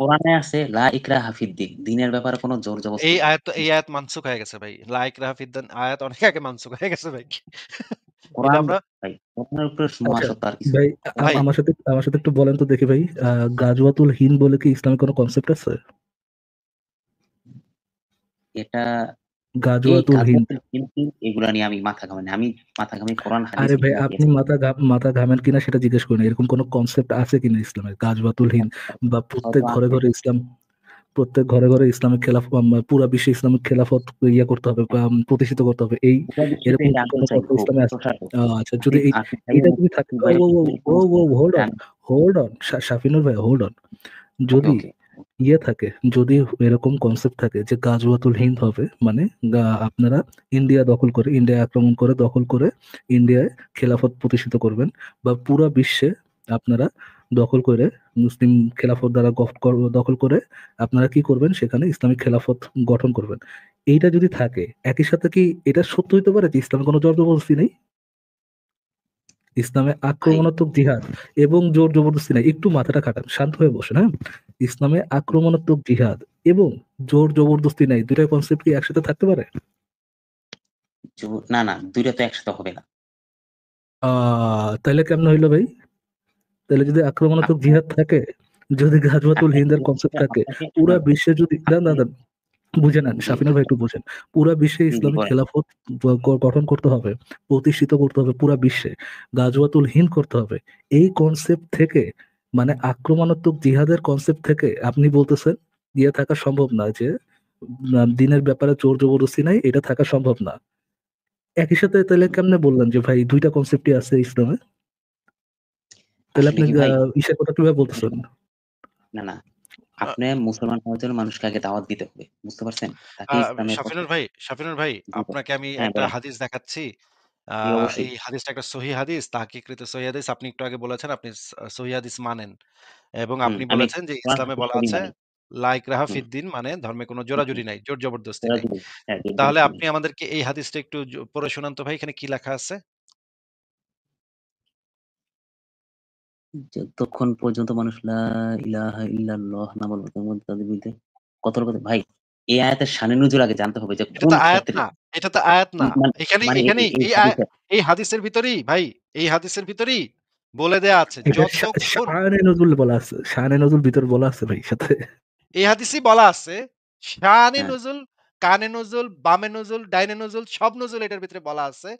কোরআনে আছে লা ইকরাহা ফিদ্দিন। দ্বীনের ব্যাপারে কোন জোর জবরদস্তি নাই। এই আয়াত মানসুখ হয়ে গেছে ভাই। লা ইকরাহা ফিদ্দিন আয়াত অনেক আগে মানসুখ হয়ে গেছে ভাই। এটা কোরআন আমরা ভাই কোরআনের উপরে আচ্ছা মহাসত্য আর কিছু ভাই, নেই। ভাই আমার সাথে একটু বলেন তো দেখি ভাই, গাজওয়াতুল হিন্দ বলে কি ইসলামে কোনো কনসেপ্ট আছে? এটা এই গাজওয়াতুল হিন্দ। গাজওয়াতুল হিন্দ এগুলা নিয়ে আমি মাথা ঘামাই না। আমি মাথা ঘামাই কোরআন হাদিস আরে ভাই, যেগুলা আপনি দিয়েছে। মাথা ঘামেন কিনা সেটা জিজ্ঞেস করেন, এরকম কোনো কনসেপ্ট আছে কিনা ইসলামে গাজওয়াতুল হিন্দ? বা হয়তো আছে। প্রত্যেক ঘরে ঘরে ইসলামিক খেলাফত, পুরা বিশ্বে ইসলামিক খেলাফত ইয়ে করতে হবে বা প্রতিষ্ঠিত করতে হবে, এই পুরা বিশ্বতে এরকম এটা কি আনতে কোনো চাই কথা হোক, ইসলামে আছে? প্রসার হোক। আচ্ছা, আপনি যদি আপনি চাইলে এটা যদি থাকে, ও মুক্তিযুদ্ধের ও ও ও ও হোল্ড অন, আমি শাফিনুর ভাই, হোল্ড অন। ওকে, যদি ওকে। ইয়ে থাকে, যদি এরকম কনসেপ্ট থাকে যে গাজওয়াতুল হিন্দ হবে, মানে আপনারা ইন্ডিয়া আক্রমণ করে দখল করে ইন্ডিয়ায় খেলাফত প্রতিষ্ঠিত করবেন, বা পুরা বিশ্বে আপনারা দখল করে মুসলিম খেলাফত দ্বারা দখল করে আপনারা কি করবেন, সেখানে ইসলামিক খেলাফত গঠন করবেন। এইটা যদি থাকে, একই সাথে কি এটা সত্য হইতে পারে যে ইসলামে কোনো জবরদস্তি নেই? ইসলামে ভাই আক্রমণাত্মক জিহাদ এবং জোর জবরদস্তি নাই। একটু মাথাটা খাটান, শান্ত হয়ে বসেন, হ্যাঁ। ইসলামে আক্রমণাত্মক জিহাদ এবং জোর জবরদস্তি নাই, দুইটা কনসেপ্ট কি একসাথে থাকতে পারে? না, না ২ টা তো একসাথে হবে না। তাহলে কেমন হইলো ভাই? তাহলে যদি আক্রমণাত্মক আপনি জিহাদ থাকে, যদি গাজওয়াতুল আপনাকে হিন্দের কনসেপ্ট বলতেছে থাকে, আপনাকে পুরা শুনুন, বিশ্বে যদি না না আপনি না, বুঝে নেন, জি, সাফিনার ভাই একটু বুঝেন। পুরা বিশ্বে জি, জি ইসলামিক বলেন। খেলাফত গঠন করতে হবে, প্রতিষ্ঠিত করতে হবে পুরা বিশ্বে, গাজওয়াতুল হিন্দ করতে হবে। এই কনসেপ্ট থেকে, মানে আক্রমণাত্মক জিহাদের কনসেপ্ট থেকে আপনি বলতেছেন ইয়ে থাকা সম্ভব না যে দিনের ব্যাপারে জোর জবরদস্তি নাই, এটা থাকা সম্ভব না। একই সাথে তাহলে কেমনে বললেন যে ভাই দুইটা কনসেপ্টই আছে ইসলামে? তাহলে আসলে আপনি কি ভাই ইসের কথা কিভাবে বলতেছেন? না, না। আ আপনি মুসলমান হওয়ার জন্য মানুষকে আগে দাওয়াত দিতে হবে। বুঝতে পারছেন? তাকে আ ইসলামের পথে শাফিনুর ভাই জি ভাই। আপনাকে আমি হ্যাঁ, একটা বলেন। হাদিস দেখাচ্ছি। আ জি, অবশ্যই। এই হাদিসটা একটা সহিহ হাদিস, তাহকিকৃত সহিহ হাদিস। আপনি একটু আগে বলেছেন আপনি সহিহ হাদিস মানেন। এবং আপনি আমি বলেছেন যে কোরআন ইসলামে হাদিস বলা সবই আছে মানি। লা ইকরাহা হুম, ফিদ্দিন, মানে ধর্মে কোনো হুম, হুম। জোরাজুরি নাই, জোর জবরদস্তি ওরা নাই। যদি হ্যাঁ, জোর তাহলে জবরদস্তি আপনি নেই। আমাদেরকে এই হাদিসটা একটু পড়ে শোনান তো ভাই, এখানে কি লেখা আছে? যতক্ষণ পর্যন্ত মানুষ লা ইলাহা ইল্লাল্লাহ না বলবে তাদের বিরুদ্ধে কতটা কথা ভাই, এই আয়াতের শানে নজুল আগে জানতে হবে যে এটা কোন তো আয়াত ক্ষেত্রে না। এটা তো আয়াত না। মানে এখানেই মানে এখানেই এই এই হাদিসে এই হাদিসের ভিতরেই ভাই, এই হাদিসের ভিতরেই বলে দেয়া আছে এটা যতক্ষণ শানে নজুল বলা আছে, শানে নজুল ভিতর বলা আছে ভাই সাথে। এই হাদিসেই বলা আছে শানে হ্যাঁ, নজুল, কানে নজুল, বামে নজুল, ডাইনে নজুল, সব নজুল এটার ভিতরে বলা আছে।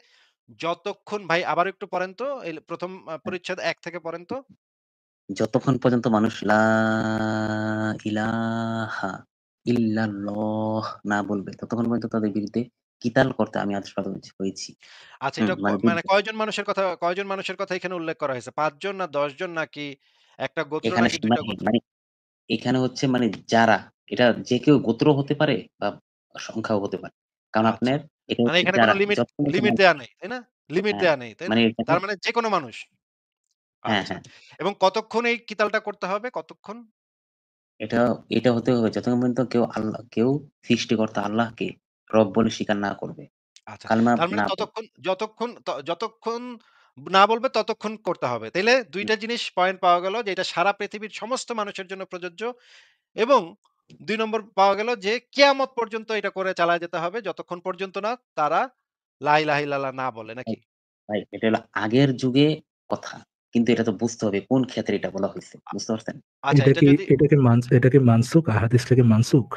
যতক্ষণ ভাই আবার একটু পড়েন তো। এই ১ম হ্যাঁ। পরিচ্ছেদ ১ থেকে পড়েন তো। যতক্ষণ পর্যন্ত মানুষ লা ইলাহা ইল্লাল্লাহ না বলবে ততক্ষণ পর্যন্ত তাদের বিরুদ্ধে কিতাল করতে আমি আদেশ প্রদান হয়েছি। আচ্ছা, এটা মানে যুদ্ধ। মানে কয়জন মানুষের কথা এখানে উল্লেখ করা হয়েছে? ৫ জন না ১০ জন নাকি একটা গোত্র এখানে নাকি ২ সীমা টা নেই। গোত্র? মানে এখানে হচ্ছে মানে যারা এটা যে কেউ গোত্র হতে পারে বা সংখ্যাও হতে পারে। কারণ আচ্ছা। আপনার এটা মানে হচ্ছে এখানে কোন যারা লিমিট যতক্ষণ পর্যন্ত লিমিট মানুষ দেয়া নেই, তাই না? লিমিট হ্যাঁ, দেয়া নেই, তাই না? মানে এটাকে তার মানে যেকোনো মানুষ। হ্যাঁ, আচ্ছা। হ্যাঁ। এবং কতক্ষণ এই কিতালটা করতে হবে? কতক্ষণ? এটা এটা হতে হবে যতক্ষণ পর্যন্ত কেউ সৃষ্টিকর্তা আল্লাহকে রব বলে স্বীকার না করবে। আচ্ছা। কালেমা তার মানে না পড়বে। যতক্ষণ না বলবে ততক্ষণ করতে হবে। তাইলে ২ টা জিনিস পয়েন্ট পাওয়া গেল যে এটা সারা পৃথিবীর সমস্ত মানুষের জন্য প্রযোজ্য, এবং ২ নম্বর পাওয়া গেল যে কিয়ামত পর্যন্ত এটা করে চালায় যেতে হবে যতক্ষণ পর্যন্ত না তারা লা ইলাহা ইল্লাল্লাহ না বলে, ভাই, নাকি? ভাই এটা হলো আগের যুগে কথা। কিন্তু এটা তো বুঝতে হবে কোন ক্ষেত্রে এটা বলা হইছে। আ বুঝতে পারছেন? আচ্ছা, এটা যদি এটা কি মানসুক, হাদিসটা কি মানসুক?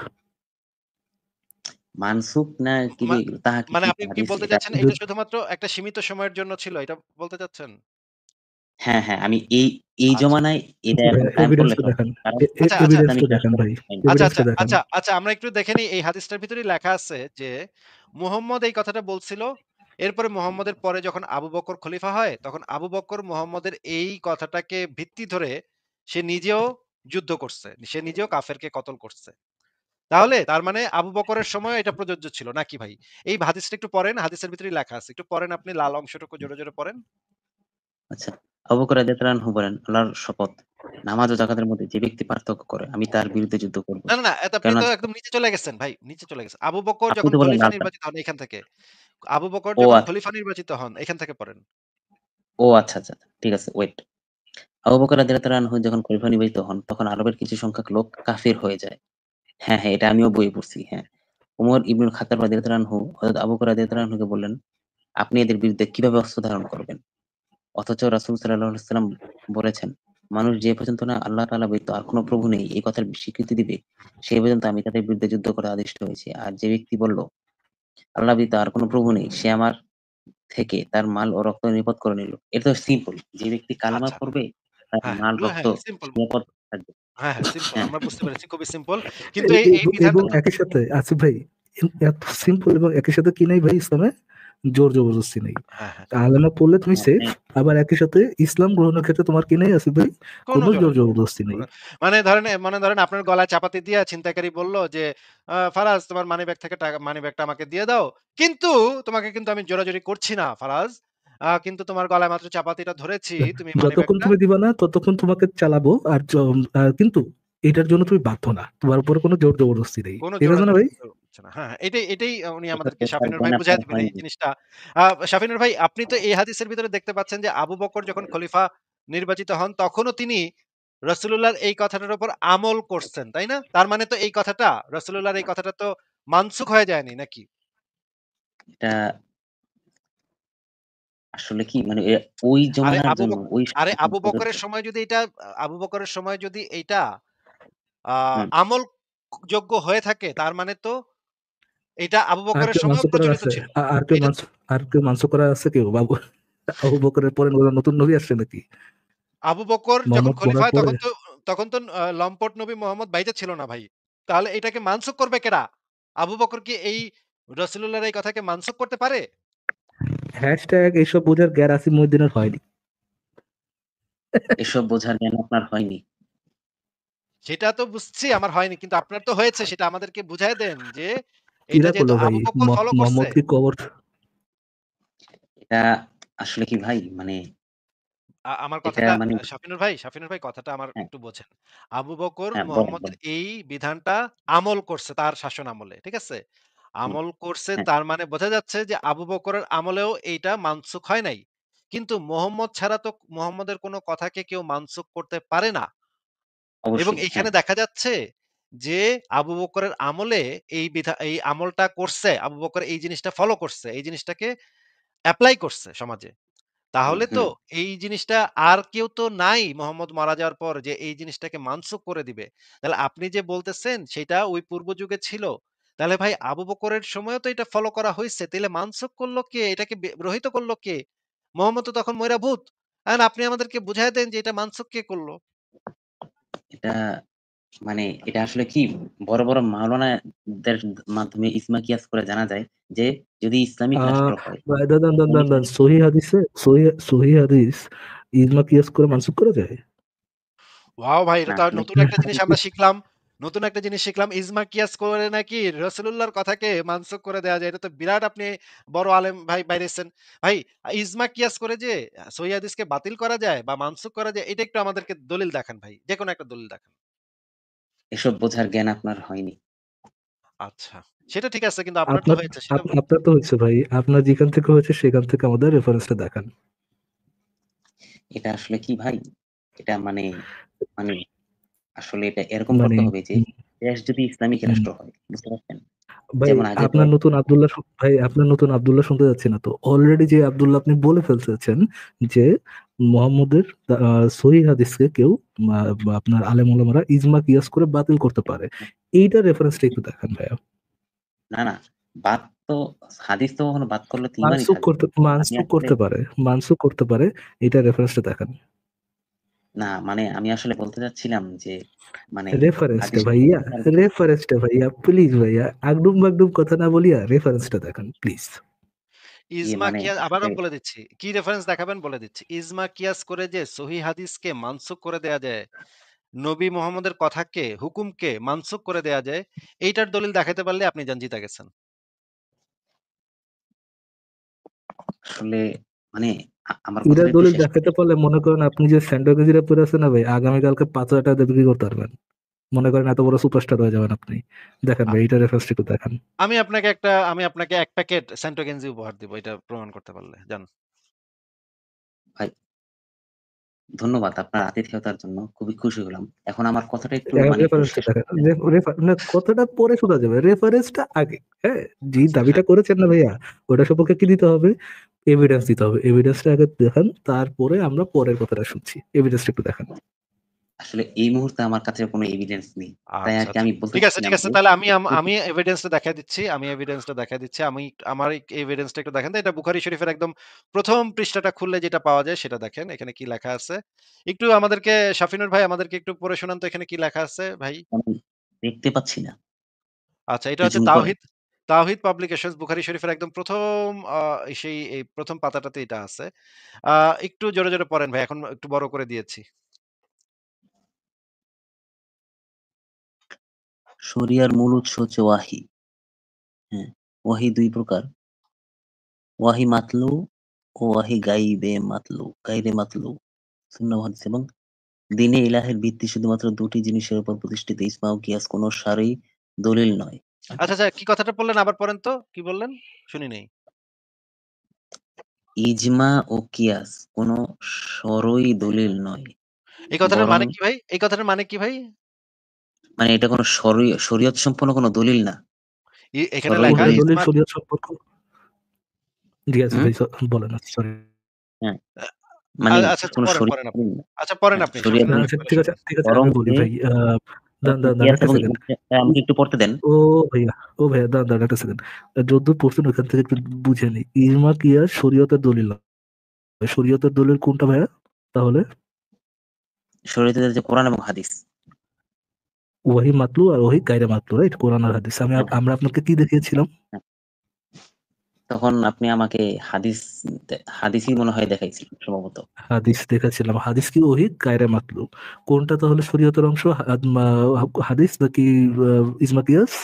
মানসুখ না কি মা যে তাহা মানে কিসিত আপনি কি হাদিস বলতে এটা চাচ্ছেন এটা যদি শুধুমাত্র একটা সীমিত সময়ের জন্য ছিল, এটা বলতে চাচ্ছেন? হ্যাঁ, হ্যাঁ, আমি এই আচ্ছা। জমানায় এটা জি ভাই, এরকম কায়েম করলে এভিডেন্সটা হবে। দেখান। কারণ আচ্ছা, আচ্ছা, এটা আমি এভিডেন্সটা ক্লাস দেখান করে ভাই, পাইনি। আচ্ছা, এভিডেন্সটা আচ্ছা, দেখান। আচ্ছা, আচ্ছা, আমরা একটু দেখে নিই এই হাদিসটার ভিতরেই লেখা আছে যে মুহাম্মদ এই কথাটা বলছিল। এরপরে মুহাম্মদের পরে যখন আবু বকর খলিফা হয়, তখন আবু বকর মুহাম্মদের এই কথাটাকে ভিত্তি ধরে সে নিজেও যুদ্ধ করছে। সে নিজেও কাফেরকে কতল করছে। তাহলে তার মানে আবু বকরের সময় এটা প্রযোজ্য ছিল নাকি ভাই? এই হাদিসটা একটু পড়েন, হাদিসের ভিতরেই লেখা আছে। একটু পড়েন, আপনি লাল অংশটুকু জোরে, জোরে পড়েন। আচ্ছা। আবু বকর রাদিয়াল্লাহু আনহু বলেন, "আল্লাহর শপথ, নামাজ ও যাকাতের মধ্যে যে ব্যক্তি পার্থক্য করে, আমি তার বিরুদ্ধে যুদ্ধ করব।" না, না, না, আপনি কেননা তো একদম নিচে চলে গেছেন ভাই, নিচে চলে গেছেন। আবু বকর আপনি যখন তো বললেন খলিফা লাল নির্বাচিত হন এখান থেকে। আবু বকর ও যখন আচ্ছা, খলিফা নির্বাচিত হন এখান থেকে পড়েন। ও আচ্ছা, আচ্ছা। ঠিক আছে ওয়েট। আবু বকর রাদিয়াল্লাহু আনহু যখন খলিফা নির্বাচিত হন, তখন আরবের কিছু সংখ্যক লোক কাফির হয়ে যায়। হ্যাঁ, হ্যাঁ, এটা আমিও বইয়ে পড়ছি। হ্যাঁ। উমর ইবনুল খাত্তাব রাদিয়াল্লাহু আনহু হযরত আবু বকর রাদিয়াল্লাহু আনহুকে বললেন, "আপনি এদের বিরুদ্ধে কিভাবে অস্ত্র ধারণ করবেন?" অথচ রাসূল সাল্লাল্লাহু আলাইহি ওয়াসাল্লাম বলেছেন, "মানুষ যে পর্যন্ত না আল্লাহ তাআলা ব্যতীত আর কোন প্রভু নেই এই কথার স্বীকৃতি দিবে, সেই পর্যন্ত আমি তাদের বিরুদ্ধে যুদ্ধ করার আদিষ্ট হয়েছি। আর যে ব্যক্তি বলল, আল্লাহ ব্যতীত আর কোন প্রভু নেই, সে আমার থেকে তার মাল ও রক্ত নিরাপদ করে নিল।" এটা তো সিম্পল। যে ব্যক্তি কালেমা আচ্ছা। পড়বে, তার হ্যাঁ, মাল, এগুলো রক্ত হ্যাঁ, সিম্পল। নিরাপদ থাকবে। হ্যাঁ, হ্যাঁ, সিম্পল। হ্যাঁ, আমরা বুঝতে পেরেছি খুবই সিম্পল। কিন্তু এই এবং বিধানটা তো একই সাথে আসিফ ভাই, এত সিম্পল এবং একই সাথে কি নাই ভাই ইসলামে? জোর জবরদস্তি নেই। হ্যাঁ, হ্যাঁ। কালেমা পড়লে তুমি হ্যাঁ, সেফ, হ্যাঁ, আবার একই সাথে ইসলাম গ্রহণের ক্ষেত্রে তোমার কি নেই আসিফ ভাই? কোনো কোনো জোর জোরাজুরি নেই। জবরদস্তি নেই। মানে ধরেন আপনার গলায় চাপাতি দিয়া ছিনতাইকারী বলল যে, "ফারাজ তোমার মানিব্যাগ থেকে মানিব্যাগটা আমাকে দিয়ে দাও। কিন্তু তোমাকে কিন্তু আমি জোরাজুরি করছি না ফারাজ। কিন্তু তোমার গলায় মাত্র চাপাতিটা ধরেছি। তুমি যতক্ষণ মানিব্যাগটা" তুমি দিবা না ততক্ষণ তোমাকে চালাবো, আর কিন্তু এটার জন্য তুমি বাধ্য না, তোমার উপরে কোনো জোর জবরদস্তি নেই, কোনো ঠিক আছে না জোরাজুরি ভাই? হচ্ছে না। হ্যাঁ, হ্যাঁ। এটাই উনি এসব আমাদেরকে বোঝার শাফিনুর জ্ঞান ভাই বুঝায় আপনার দিবেন এই হয়নি। জিনিসটা। শাফিনুর ভাই আপনি তো এই হাদিসের ভিতরে দেখতে পাচ্ছেন যে আবু বকর যখন খলিফা নির্বাচিত হন তখনও তিনি রাসূলুল্লাহর এই কথাটার উপর আমল করছেন, তাই না? তার মানে তো এই কথাটা রাসূলুল্লাহর এই কথাটা তো মানসুখ হয়ে যায়নি নাকি? এটা আসলে কি মানে ওই আরে জমানার আবু জন্য বক ওই আরে সময় আবু প্রযোজ্য। বকরের সময় যদি এটা আবু বকরের সময় যদি এইটা আ হুম। আমল যোগ্য হয়ে থাকে তার মানে তো এটা আবু আর বকরের কেউ সময়ও মানসুক করার প্রচলিত আছে? ছিল। আর কেউ এটা আর কেউ মানসুক করার আছে কেউ বাবু? আবু বকরের পরে নতুন নবী আসছে নাকি? আবু বকর যখন মোহাম্মদ খলিফা মরার হয় পরে? তখন তো লম্পট নবী মোহাম্মদ বাইচা ছিল না ভাই। তাহলে এটাকে মানসুখ করবে কেডা? আবু বকর কি এই রাসূলুল্লাহর এই কথাকে মানসুখ করতে পারে? হ্যাশট্যাগ এইসব বোঝার জ্ঞান আসিফ মহিউদ্দিনের হয়নি। এসব বোঝার জ্ঞান আপনার হয়নি। সেটা তো বুঝছি আমার হয়নি। কিন্তু আপনার তো হয়েছে সেটা আমাদেরকে বুঝায় দেন যে এইটা কিরা যেহেতু করলো ভাই? আবু বকর ফলো করছে মোহাম্মদ কি কবর? এটা আসলে কি ভাই মানে আমার এটা কথাটা মানে শাফিনুর ভাই কথাটা আমার হ্যাঁ, একটু বোঝেন। আবু বকর হ্যাঁ বলেন, মুহাম্মদের বলেন। এই বিধানটা আমল করছে তার শাসন আমলে। ঠিক আছে? হুম, আমল করছে হ্যাঁ, তার মানে বোঝা যাচ্ছে যে আবু বকরের আমলেও এইটা মানসুখ হয় নাই। কিন্তু মুহাম্মদ ছাড়া তো মুহাম্মদের কোন কথাকে কেউ মানসুখ করতে পারে না। এবং অবশ্যই। এখানে হ্যাঁ, দেখা যাচ্ছে যে আবু বকরের আমলে এই আমলটা করছে। আবু বকর এই জিনিসটা ফলো করছে। এই জিনিসটাকে এপ্লাই করছে সমাজে। হুম, তাহলে তো হুম। এই জিনিসটা আর কেউ তো নাই মোহাম্মদ মারা যাওয়ার পর যে এই জিনিসটাকে মানসুখ করে দিবে। তাহলে আপনি যে বলতেছেন সেটা ওই পূর্ব যুগে ছিল। তাহলে ভাই আবু বকরের সময়ও তো এটা ফলো করা হইছে। তাইলে মানসুখ করলো কে? এটাকে রহিত করলো কে? মোহাম্মদ তো তখন মইরা ভূত। আপনি আমাদেরকে বুঝায় দেন যে এটা মানসুখ কে করলো? এটা মানে এটা আসলে কি বড়, বড় মাওলানাদের মাধ্যমে ইসমা কিয়াস করে জানা যায় যে যদি ইসলামিক আহ রাষ্ট্র হয়, ভাই, দান দান দান দান ইসলামিক দান, রাষ্ট্র সহি হাদিসে সহি হাদিস ইজমা কিয়াস করে মানসুক করা যায়? ওয়াও ভাই! এটা না তো আসলে নতুন একটা জিনিস আমরা শিখলাম। নতুন একটা জিনিস শিখলাম। ইজমা কিয়াস করে নাকি রাসূলুল্লাহর কথাকে মানসুখ করে দেয়া যায়। এটা তো বিরাট আপনি বড় আলেম ভাই বাইরেছেন। ভাই ইজমা কিয়াস করে যে সহিহ হাদিসকে বাতিল করা যায় বা মানসুখ করা যায় এটা একটু আমাদেরকে দলিল দেখান ভাই। যেকোনো একটা দলিল দেখান। এসব বোঝার জ্ঞান আপনার হয়নি। আচ্ছা। সেটা ঠিক আছে কিন্তু আপনার তো আপনার হয়েছে সেটা বলুন। আপনার তো হচ্ছে ভাই, আপনার যেখান থেকে হয়েছে সেখান থেকে আমাদের রেফারেন্সটা দেখান। এটা আসলে কি ভাই? এটা মানে মানে আসলে এটা এরকম মানে করতে হবে যে উম, দেশ যদি ইসলামিক উম, রাষ্ট্র হয়, বুঝতে পারছেন? ভাই যেমন আগে তো আপনার নতুন আব্দুল্লাহ শুনতে যাচ্ছি না তো, অলরেডি যে আব্দুল্লাহ আপনি বলে ফেলতেছেন যে মোহাম্মদের সহি হাদিসকে কেউ আপনার আলেম ওলামারা ইজমা কিয়াস করে বাতিল করতে পারে, এইটা রেফারেন্সটা একটু দেখান ভাইয়া। না, না বাদ তো হাদিস তো কখনো বাদ করলে তো ইমানই থাকবে। আমি আসলে মানসুক করতে পারে, এইটা রেফারেন্সটা দেখান। না মানে আমি আসলে বলতে চাচ্ছিলাম যে মানে রেফারেন্সটা হাদিসটা ভাইয়া, থাকবে প্লিজ ভাইয়া, আগডুম বাগডুম কথা না বলিয়া রেফারেন্সটা দেখান প্লিজ। ইজমা মানে কিয়াস আসলে আবারও বলে দিচ্ছি। কি রেফারেন্স দেখাবেন বলে দিচ্ছি। ইজমা কিয়াস করে যে সহিহ হাদিসকে মানসুখ করে দেয়া যায়। নবী মোহাম্মদের কথাকে, হুকুমকে মানসুখ করে দেয়া যায়। এইটার দলিল দেখাইতে পারলে আপনি যান জিতা গেছেন। আসলে মানে আমার এরা কথাটা একটু দলিল শেষ করি। দেখাতে পারলে মনে করেন আপনি যে স্যান্ডো গেঞ্জিটা পরে আছেন না ভাই, আগামীকালকে 5,000 টাকা দিয়ে বিক্রি করতে পারবেন। মনে করেন এত বড় সুপারস্টার হয়ে যাবেন আপনি। দেখেন ভাই, এটা আচ্ছা। রেফারেন্সটা একটু দেখান। আমি আপনাকে ১ প্যাকেট সেন্টো গেঞ্জি উপহার দিব। এটা প্রমাণ করতে পারলে। যান। ভাই ধন্যবাদ আপনার আতিথেয়তার জন্য। খুবই খুশি হলাম। এখন আমার কথাটা একটু একটু রেফারেন্সটা শেষ দেখেন। করে দেন। না, কথাটা পরে শোনা যাবে। রেফারেন্সটা আগে। হ্যাঁ? যেই আচ্ছা দাবিটা হ্যাঁ। করেছেন না ভাইয়া, ওটা সম্পর্কে কি দিতে হবে? এভিডেন্স দিতে হবে। এভিডেন্সটা আগে দেখান, তারপরে আমরা পরের কথাটা শুনছি। এভিডেন্সটা একটু দেখান। আসলে এই মুহূর্তে আমার কাছে কোনো এভিডেন্স নেই। তাই আচ্ছা, আরকি আচ্ছা। আমি বলতে ঠিক চাচ্ছিলাম আছে। যে তাহলে আমি এভিডেন্সটা দেখায় দিচ্ছি। আমি আমার এই এভিডেন্সটা একটু দেখেন তো। এটা বুখারী শরীফের একদম ১ম পৃষ্ঠাটা খুললে যেটা পাওয়া যায় সেটা দেখেন। এখানে কি লেখা আছে? একটু আমাদেরকে শাফিনুর ভাই আমাদেরকে একটু পড়ে শোনান তো এখানে কি লেখা আছে ভাই? আমি দেখতে পাচ্ছি না। আচ্ছা, এটা একটু হচ্ছে জুম করেন। তাওহীদ পাবলিকেশনস বুখারী শরীফের একদম ১ম এই ১ম পাতাটাতে এটা আছে। আ একটু জোরে পড়েন ভাই। এখন একটু বড় করে দিয়েছি। শরিয়ার মূল উৎস হচ্ছে ওয়াহী। হ্যাঁ? ওয়াহী ২ প্রকার। ওয়াহী মাতলু ও ওয়াহী গাইরে মাতলু। সুন্নাহ হাদিস এবং দ্বীনে ইলাহের ভিত্তি শুধুমাত্র ২ টি জিনিসের উপর প্রতিষ্ঠিত। ইজমা ও কিয়াস কোন সারই দলিল নয়। আচ্ছা, কি কথাটা বললেন আবার পড়েন তো? কি বললেন? শুনি নাই। ইজমা ও কিয়াস কোন সরই দলিল নয়। এই কথাটার বরং মানে কি ভাই? এই কথাটার মানে কি ভাই? মানে এটা কোন শরীয়ত সম্পন্ন কোন দলিল না। এখানে সরই লেখা কোনটা দলিল দলিল ইজমা শরীয়ত সম্পর্ক? জি আছে হুম? ভাই, বলেন। সরি। হ্যাঁ, মানে আচ্ছা, কোন শরীয়ত পড়েন আপনি। দলিল না। আচ্ছা, পড়েন হ্যাঁ, আপনি। শরিয়াত শাফিনুর না, ভাই আচ্ছা পড়ে ঠিক আছে, শোনান। ঠিক আছে, বরং আমি বলি যে ভাই। দাঁড়ান, দাঁড়ান কিয়াস একটা এবং সেকেন্ড। আমাকে একটু পড়তে দেন। ও ভাইয়া, দাঁড়ান একটা সেকেন্ড। যদ্দূর পড়ছেন ওখান থেকে একটু বুঝে নিই। ইজমা কিয়াস শরীয়তের দলিল নয়। শরীয়তের দলিল কোনটা ভাইয়া? তাহলে শরীয়তের যে কোরআন এবং হাদিস। ওয়াহি মাতলু আর ওয়াহি গায়রে মাতলু, রাইট? কোরআন আর হাদিস। হ্যাঁ, হ্যাঁ, আমরা আপনাকে কি দেখিয়েছিলাম? হ্যাঁ। তখন আপনি আমাকে হাদিসই মনে হয় দেখাইছিলেন সম্ভবত। হাদিস দেখাচ্ছিলাম। হাদিস কি ওয়াহি গায়রে মাতলু? কোনটা তাহলে শরীয়তের অংশ? হাদিস নাকি ইজমা কিয়াস?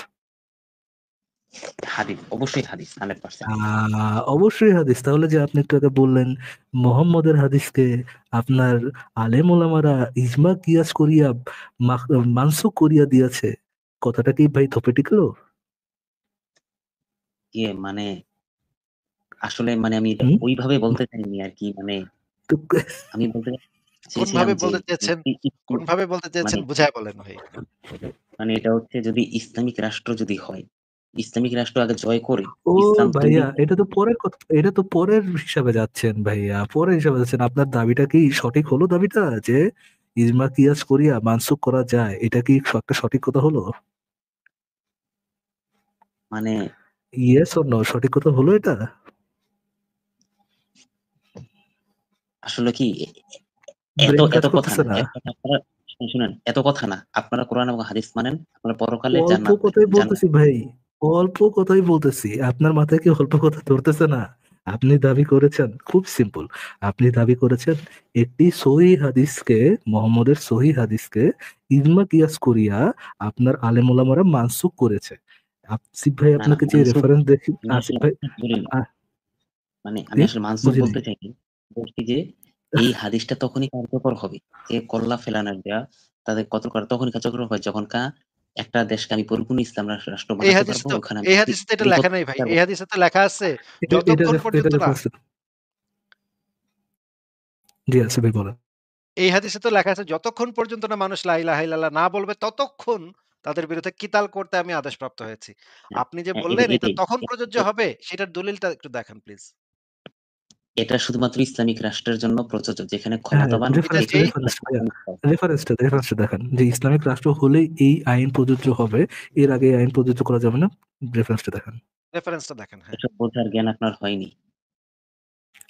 হাদিস, অবশ্যই হাদিস 100%। অবশ্যই হাদিস। তাহলে যে আপনি একটু আগে বললেন মোহাম্মদের হাদিসকে আপনার আলেম ওলামারা ইজমা কিয়াস করিয়া মানসুখ করিয়া দিয়েছে, কথাটা কি ভাই থপে টিকলো? মানে আসলে মানে আমি এটা হুম? ওইভাবে বলতে চাইনি আরকি। মানে তো আমি বলতে চেয়েছিলাম কোনভাবে যে বলতে চেয়েছেন ই ই কোনভাবে বলতে মানে চেয়েছেন বুঝায় বলেন ভাই। মানে এটা হচ্ছে যদি ইসলামিক রাষ্ট্র যদি হয়, ইসলামিক রাষ্ট্র আগে জয় করে ও ইসলাম তৈরি ভাইয়া, এটা তো পরের কথা, এটা তো পরের হিসাবে যাচ্ছেন ভাইয়া, পরের হিসাবে যাচ্ছেন। আপনার দাবিটা কি সঠিক হলো? দাবিটা যে ইজমা কিয়াস করিয়া মানসুখ করা যায়, এটা কি একটা সঠিক কথা হলো? মানে ইয়েস অর নো, সঠিক কথা হলো এটা? আসলে কি ব্রেন কাজ এত কথা করতেছে না। না? আপনারা শুনেন, এত কথা না। আপনারা কোরআন এবং হাদিস মানেন, আপনারা পরকালে অল্প কথাই বলতেছি ভাই, অল্প কথাই বলতেছি। আপনার মাথায় কি অল্প কথা ধরতেছে না? আপনি দাবি করেছেন খুব সিম্পল। আপনি দাবি করেছেন একটি সহিহ হাদিসকে, মোহাম্মদের সহিহ হাদিসকে ইজমা কিয়াস করিয়া আপনার আলেম ওলামারা মানসুখ করেছে। আসিফ ভাই না, আপনাকে যে মানসুখ রেফারেন্স দেখি, আমি আসিফ আসলে ভাই বলি না। আহ, মানে আমি কি আসলে মানসুখ বুঝিনি। বলতে চাইনি। বলছি যে এই হাদিসটা তখনই কার্যকর হবে যে কল্লা ফেলানোর দেয়া তাদের কতল তখনই কার্যকর হয় যখন একটা দেশকে আমি পরিপূর্ণ ইসলাম রাষ্ট্র এই বানাতে হাদিসে পারবো। তো ওখানে আমি এই হাদিসে তো এটা লেখা নাই ভাই। এই হাদিসে তো লেখা আছে এটা এটা যতক্ষণ এটা পর্যন্ত না রেফারেন্স। জি আসিফ ভাই বলেন। এই হাদিসে তো লেখা আছে যতক্ষণ পর্যন্ত না মানুষ লা ইলাহা ইল্লাল্লাহ না বলবে ততক্ষণ তাদের বিরুদ্ধে কিতাল করতে আমি আদেশপ্রাপ্ত হয়েছি। হ্যাঁ, আপনি যে হ্যাঁ, বললেন এটা এটাই। তখন প্রযোজ্য হবে সেটার দলিলটা একটু দেখান প্লিজ। এটা শুধুমাত্র ইসলামিক রাষ্ট্রের জন্য প্রযোজ্য যেখানে হ্যাঁ, ক্ষমতাবান এটা ব্যক্তি যেই রেফারেন্সটা দেখান যে ইসলামিক রাষ্ট্র হলেই এই আইন প্রযোজ্য হবে, এর আগে এই আইন প্রযোজ্য করা যাবে না। রেফারেন্সটা দেখান। রেফারেন্সটা দেখেন, হ্যাঁ। এসব বোঝার জ্ঞান আপনার হয়নি।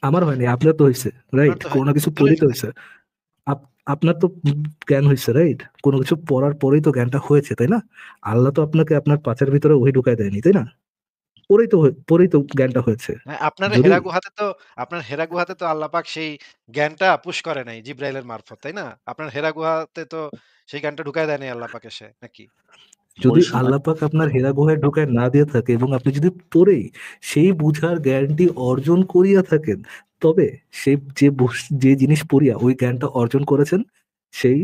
আমার হয়নি, আপনার তো হয়েছে, আপনার রাইট? তো কোনো হয়নি। কিছু দলিল পড়িতে কই? হয়েছে। আপনার তো জ্ঞান হয়েছে, রাইট? কোনো কিছু পড়ার পরেই তো জ্ঞানটা হয়েছে, তাই না? আল্লাহ তো আপনাকে আপনার পাচার ভিতরে ওহি ঢুকায় দেয়নি, তাই না? পরেই তো জ্ঞানটা হয়েছে। হ্যাঁ, যদি আপনার হেরা গুহাতে তো আল্লাহ পাক সেই জ্ঞানটা পুশ করে নাই জিবরাইলের মারফত, তাই না? আপনার হেরা গুহাতে তো সেই জ্ঞানটা ঢুকায় দেয় নাই আল্লাহ পাক এসে, নাকি? যদি ওই সময় আল্লাহ পাক আপনার হেরা গুহায় ঢোকায় না দিয়ে থাকে এবং আপনি যদি পড়েই সেই বুঝার জ্ঞানটি অর্জন করিয়া থাকেন, তবে সেই যে জিনিস পড়িয়া ওই জ্ঞানটা অর্জন করেছেন, সেই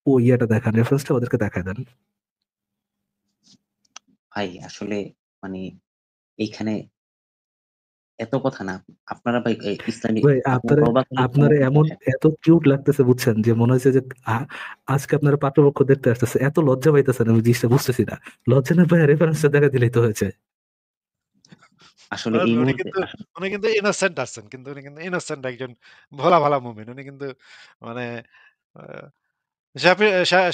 ইয়াটা দেখান, রেফারেন্সটা ওদেরকে দেখায় দেন। ভাই আসলে মানে এইখানে এত কথা না। আপনারা ভাই ইসলামিক ভাই আপনার তওবা করলে আপনার ক্ষমা এমন আসে। এত কিউট লাগতেছে বুঝছেন, যে মনে হচ্ছে যে আজকে আপনারা পাত্রপক্ষ দেখতে আসতেছে, এত লজ্জা পাইতেছেন, আমি জিনিসটা বুঝতেছি না। লজ্জা না ভাই, রেফারেন্সটা দেখা দিলেই তো হয়েছে। আসলে এই উনি মুহূর্তে কিন্তু উনি কিন্তু ইনোসেন্ট আছেন। কিন্তু উনি কিন্তু ইনোসেন্ট একজন ভোলা ভালা মুমিন। উনি কিন্তু মানে আ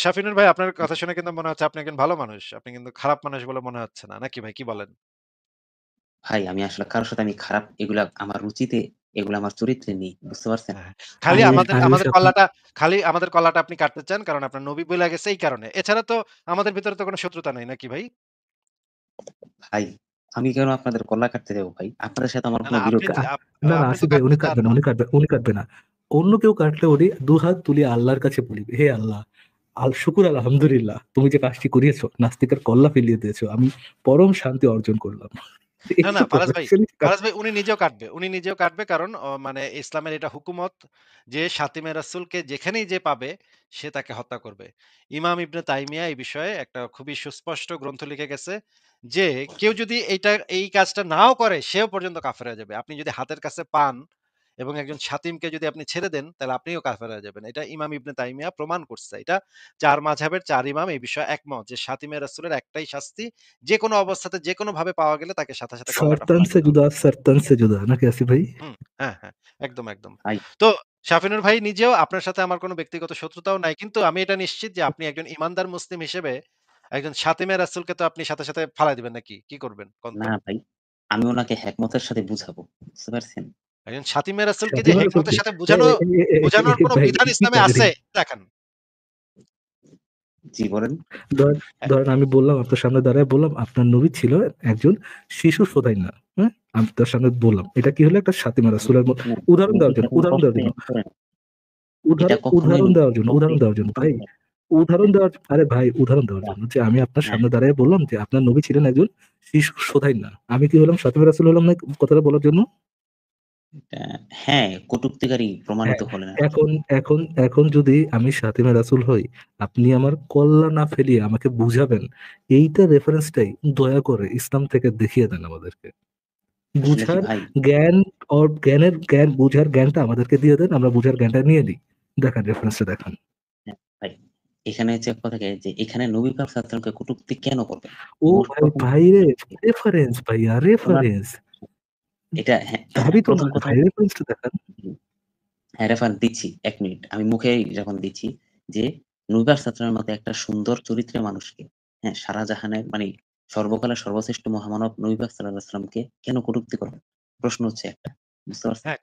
শাফিনুর ভাই আপনার কথা শুনে কিন্তু মনে হচ্ছে আপনি একজন ভালো মানুষ। আপনি কিন্তু খারাপ মানুষ বলে মনে হচ্ছে না। নাকি ভাই কি বলেন? ভাই আমি আসলে কারো সাথে আমি খারাপ এগুলা আমার রুচিতে এগুলা আমার চরিত্রে নেই। বুঝতে পারছেন? হ্যাঁ, খালি আরে আমাদের আরে আমাদের আপনি কল্লাটা খালি আমাদের কল্লাটা আপনি কাটতে চান কারণ আপনার নবী বইলা গেছে এই কারণে। এছাড়া তো আমাদের ভিতরে তো কোনো শত্রুতা নাই নাকি ভাই? ভাই আমি কেন আপনাদের কল্লা কাটতে যাবো ভাই? আপনাদের সাথে আমার না, কোন না বিরোধ আপনি নেই। না না আপনি তো আসিফ ভাই, কাটতে উনি চান কাটবে না, না। উনি কাটবে না। অন্য কেউ কাটলে উনি দুহাত তুলে আল্লাহর কাছে বলি, হে আল্লাহ, শুকুর আলহামদুলিল্লাহ, তুমি যে কাজটি করিয়েছো, নাস্তিকের কল্লা ফেলিয়ে দিয়েছো, আমি পরম শান্তি অর্জন করলাম। না, না এইটুকু ফারাজ ভাই, actually কাজ। ফারাজ ভাই উনি নিজেও কাটবে। উনি নিজেও কাটবে কারণ মানে ইসলামের এটা হুকুমত যে শাতিমে রাসূলকে যেখানেই যে পাবে সে তাকে হত্যা করবে। ইমাম ইবনে তাইমিয়া এই বিষয়ে একটা খুবই সুস্পষ্ট গ্রন্থ লিখে গেছে যে কেউ যদি এই কাজটা নাও করে সেও পর্যন্ত কাফের হয়ে যাবে। আপনি যদি হাতের কাছে পান এবং একজন শাতিমকে যদি আপনি ছেড়ে দেন তাহলে আপনিও কাফের হয়ে যাবেন। এটা ইমাম ইবনে তাইমিয়া প্রমাণ করছে। এটা ৪ মাযহাবের ৪ ইমাম এই বিষয়ে একমত যে শাতিমে রাসূলের একটাই শাস্তি যেকোনো অবস্থাতে যেকোনোভাবে পাওয়া গেলে তাকে সাথে, সাথে কল্লাটা শর্তান ফালায় সে দিতে হবে। জুদা, সরতান সে জুদা, নাকি আসিফ ভাই? হুম, হ্যাঁ, হ্যাঁ। একদম, একদম। ভাই তো শাফিনুর ভাই নিজেও আপনার সাথে আমার কোনো ব্যক্তিগত শত্রুতাও নাই। কিন্তু আমি এটা নিশ্চিত যে আপনি একজন ইমানদার মুসলিম হিসেবে একজন শাতিমে রাসূলকে তো আপনি সাথে, সাথে ফালায় দিবেন নাকি? কি করবেন কোন তো? না ভাই, আমি ওনাকে হেকমতের সাথে বুঝাবো। বুঝতে পারছেন? একজন শাতিমে রাসূলকে যে শাতিমা রাসূল হিকমতের কি? সাথে এ বুঝানোর কোনো ভাই বিধান কি ইসলামে কাহিনী? আছে দেখান। জি বলেন। ধরেন অ্যা ধরেন আমি বললাম, আপনার সামনে দাঁড়ায় বললাম, আপনার নবী ছিল একজন শিশু শোধাই না, হ্যাঁ? আমি তার সামনে বললাম, এটা কি হলো? একটা শাতিমা রাসূলের শুনেন, উদাহরণ দেওয়ার জন্য, এটা কোনো উদাহরণ দেওয়ার জন্য, কখনোই করেন। এটা কখনোই উদাহরণ দেওয়ার জন্য, কখনোই উদাহরণ দেওয়ার জন্য ভাই, কখনোই উদাহরণ দেওয়ার, আরে ভাই উদাহরণ দেওয়ার জন্য, যে আমি আপনার হ্যাঁ, সামনে দাঁড়ায় বললাম যে আপনার নবী ছিলেন একজন শিশু শোধাই না, আমি কি হলাম? শাতিমা রাসূল হলাম না কথাটা বলার জন্য? এটা হ্যাঁ, কটুক্তিকারী প্রমাণিত হ্যাঁ, হলেন আরকি। এখন এখন এখন যদি আমি ফাতিমা রাসূল হই, আপনি আমার কল্লা না ফেলিয়ে আমাকে বুঝাবেন, এইটা রেফারেন্সটাই দয়া করে ইসলাম থেকে দেখিয়ে দেন আমাদেরকে। আসলে কি বুঝার ভাই জ্ঞান, বুঝার জ্ঞানটা আমাদেরকে দিয়ে দেন, আমরা বুঝার জ্ঞানটা নিয়ে নিই। দেখান, রেফারেন্সটা দেখান। হ্যাঁ, ভাই এখানে হচ্ছে এক কথা কি যে এখানে নবী পাক সাল্লাল্লাহু আলাইহি ওয়াসাল্লামকে কটূক্তি কেন করবেন? ও মূল ভাই, প্রথম কথা ভাইরে, হচ্ছে রেফারেন্স ভাইয়া, উনার রেফারেন্স। এটা হ্যাঁ, দাবি তো না প্রথম কথা ভাই, হচ্ছে রেফারেন্সটা দেখান। হ্যাঁ, রেফারেন্স দিচ্ছি ১ মিনিট। আমি মুখেই যখন দিচ্ছি যে নবী পাক সাল্লাল্লাহু আলাইহি ওয়াসাল্লামের মতো একটা সুন্দর চরিত্রের মানুষকে, হ্যাঁ, সারা জাহানের মানে সর্বকালের সর্বশ্রেষ্ঠ মহামানব নবী পাক সাল্লাল্লাহু আলাইহি ওয়াসাল্লামকে কেন কটূক্তি করবেন? প্রশ্ন হচ্ছে একটা। বুঝতে পারছেন? হ্যাঁ,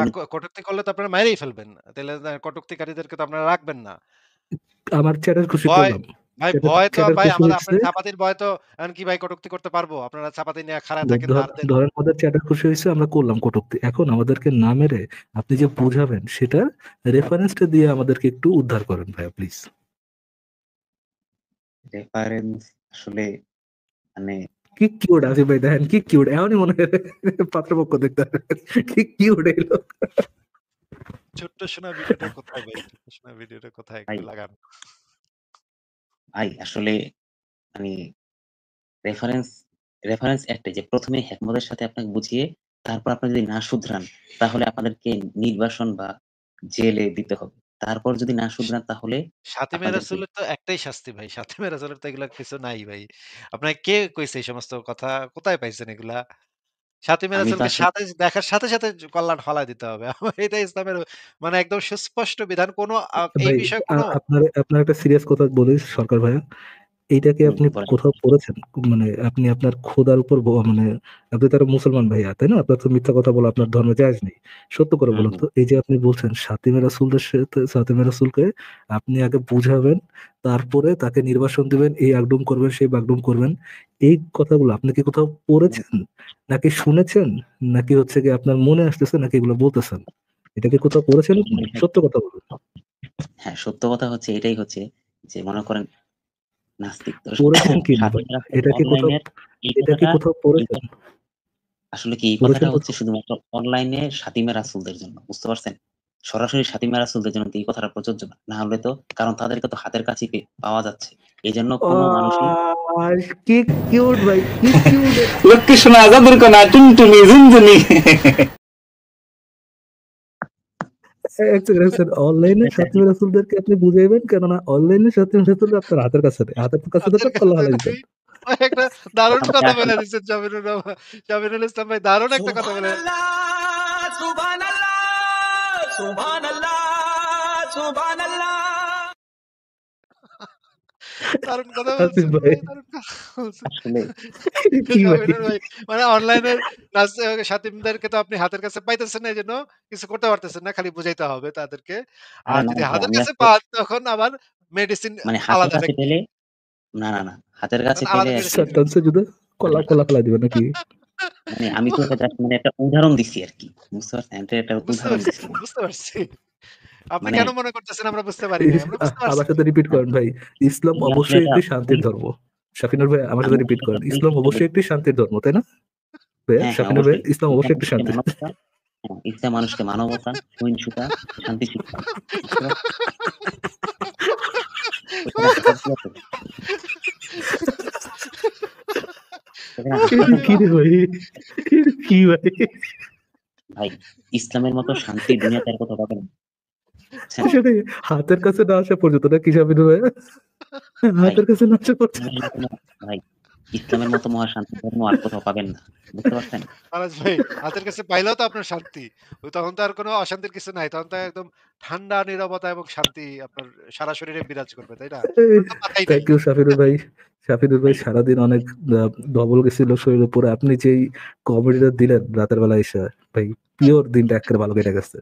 উনি কটূক্তি করলে তো আপনারা মাইরেই ফেলবেন। তাইলে কটূক্তিকারীদেরকে তো আপনারা রাখবেন না। আমার চ্যাটের খুশি ভয় করলাম। ভাই ভয় তো চ্যাটের ভাই খুশি হয়েছে। আপনার চাপাতির ভয় তো এখন কি ভাই কটূক্তি করতে পারবো? আপনারা চাপাতি নিয়ে খাড়ায় থাকেন ধার দেন। ধরেন আমাদের চ্যাটের খুশি হয়েছে, আমরা করলাম কটূক্তি। এখন আমাদেরকে না মেরে আপনি যে বুঝাবেন, সেটার রেফারেন্সটা দিয়ে আমাদেরকে একটু উদ্ধার করেন ভাইয়া, প্লিজ। রেফারেন্স আসলে মানে কি কিউট আসিফ ভাই, দেখেন কি কিউট, এমনই মনে হয় পাত্রপক্ষ দেখতে হবে। কি কিউট এলো। ছোট্ট সোনা ভিডিওটা কোথায় ভাই? ছোট্ট সোনা ভিডিওটা কোথায় ভাই, একটু লাগান। ভাই আসলে মানে রেফারেন্স রেফারেন্স একটাই যে ১ম এ হেকমতের সাথে আপনাকে বুঝিয়ে তারপর আপনি যদি না শুধরান তাহলে আপনাদেরকে নির্বাসন বা জেলে দিতে হবে। তারপর যদি না শুধরান তাহলে শাতিমে আপনাদেরকে রাসূলের তো একটাই শাস্তি ভাই। শাতিমে রাসূলের তো এগুলা কিছু নাই ভাই। আপনাকে কে কইছে এই সমস্ত কথা? কোথায় পাইছেন এগুলা? শাতিমে আমি তো রাসূলকে আসলে সাথে দেখার সাথে, সাথে কল্যাণ ফলায় দিতে হবে। এটা ইসলামের মানে একদম সুস্পষ্ট বিধান। কোন এই ভাই, বিষয়ে কোন আপনার আপনার একটা সিরিয়াস কথা বলি সরকার ভাইয়া, এইটা কি আপনি বলেন। কোথাও পড়েছেন? মানে আপনি আপনার খোদার উপর মানে আপনি তো একটা মুসলমান ভাইয়া, তাই না? আপনার তো মিথ্যা কথা বলা আপনার ধর্মে জায়েজ নেই। সত্য করে হুম, বলুন হুম। তো, এই যে আপনি বলছেন ফাতিমা রাসূলকে আপনি আগে বুঝাবেন, তারপরে তাকে নির্বাসন দিবেন, এই একডুম করবেন, সেই বাকডুম করবেন। এই কথাগুলো আপনি কি কোথাও পড়েছেন? নাকি শুনেছেন? নাকি হচ্ছে গিয়ে আপনার মনে আসতেছে, নাকি এগুলো বলতেছেন? এটা কি কোথাও পড়েছেন আপনি? সত্য কথা বলুন। হ্যাঁ, সত্য কথা হচ্ছে এটাই হচ্ছে যে মনে করেন নাস্তিক তো পড়েছেন কিনা ভাই? স্বাধীন রাষ্ট্র এটা কি কোথাও অনলাইনের এই এটা কি কথাটা কোথাও এই পড়েছেন? কথা আসলে কি এই পড়েছেন কথাটা হচ্ছে কোথাও? শুধুমাত্র অনলাইনে শাতিমা রাসূলদের জন্য। বুঝতে পারছেন? সরাসরি শাতিমা রাসূলদের জন্য তো এই কথাটা প্রযোজ্য না। না হলে তো কারণ তাদেরকে তো হাতের কাছেই পাওয়া যাচ্ছে। এজন্য আ কোন মানুষই সাবাস, কি কিউট ভাই, কি কিউট। লক্ষ্মী সোনা জাদুর কোনা টুনটুনি ঝুনঝুনি। অনলাইনে সাথী রাসূলদেরকে আপনি বুঝাইবেন, কেননা অনলাইনে সাথী রাসূল আপনার হাতের কাছে নেই, হাতের কাছে হাতের তো কল্লা কাছে হালাই নাই। দিতেন। ভাই একটা দারুণ আমাকে কথা বলে আসলে দিচ্ছেন জামিনুল ইসলাম ভাই, দারুণ একটা কথা বলে। দারুণ কথা আসিফ বলছেন ভাই ভাই, দারুণ কথা বলছেন। আসলে কি ভাই, জামিনুল ভাই মানে অনলাইনের সাথীদেরকে তো আপনি হাতের কাছে পাইতেছেন না, এজন্য কিছু করতে পারতেছেন না, খালি বুঝাইতে হবে তাদেরকে। আরে আর না যদি ভাই, হাতের আমি কাছে আসলে পান তখন আবার মেডিসিন মানে হাতের আলাদা কাছে টেকনিক, পেলে না, হাতের কাছে তখন পেলে আলাদা আরকি মেডিসিন দিবেন। শয়তান সেজদা কল্লা মানে কল্লা ফেলাই দিবেন নাকি? মানে আমি তো এটা জাস্ট মানে একটা উদাহরণ দিছি আরকি। বুঝতে পারছেন? এটা একটা বুঝতে উদাহরণ পারছি, দিছি। বুঝতে পারছি। আপনি মানে কেন মনে করতেছেন আমরা বুঝতে পারি নাই? আমরা বুঝতে আমার পারছি তো। সাথে রিপিট হ্যাঁ, করেন ভাই। ইসলাম আমি আসলে অবশ্যই এটা একটি শান্তির ভুল ধর্ম। শাফিনুর ভাই আমার আমি সাথে রিপিট আসলে এটা করেন। ভুল ইসলাম শিক্ষা অবশ্যই দিচ্ছি। একটি শান্তির ধর্ম, তাই না? ভাইয়া, হ্যাঁ, শাফিনুর ভাইয়া, অবশ্যই। ইসলাম ইসলাম অবশ্যই একটি মানুষকে শান্তির। মানবতা, হ্যাঁ, ইসলাম মানুষকে মানবতা, সহিংসতা, শান্তি শিক্ষায়। বুঝতে পারছেন? এখানে হাতের কি আছে? এখানে হাত এটা আছে কি ভাই? রে ভাই? এটা কি ভাই? ভাই, ইসলামের মতো শান্তি দুনিয়াতে আর কোথাও পাবেন না। বুঝছেন? সেটাই, হাতের কাছে না আসা পর্যন্ত নাকি শাফিনুর ভাইয়া? ভাই, হাতের কাছে না আসা পর্যন্ত। ইসলামের মতো ভাই, ইসলামের মতো মহা শান্তির ধর্ম আর কোথাও পাবেন না। বুঝতে পারছেন? ফারাজ ভাই হাতের কাছে পাইলেও তো আপনার শান্তি। তখন তো আর কোনো অশান্তির কিছু নাই। তখন তো একদম ঠান্ডা নীরবতা এবং শান্তি আপনার সারা শরীরে বিরাজ করবে, তাই না? তখন তো কথাই নাই। থ্যাংক ইউ শাফিনুর ভাই। শাফিনুর ভাই সারাদিন অনেক ডবল গেছিল শরীরের উপরে। আপনি যেই কমেডিটা দিলেন রাতের বেলা এসে, ভাই পিওর দিনটা একেবারে ভালো কেটে গেছে।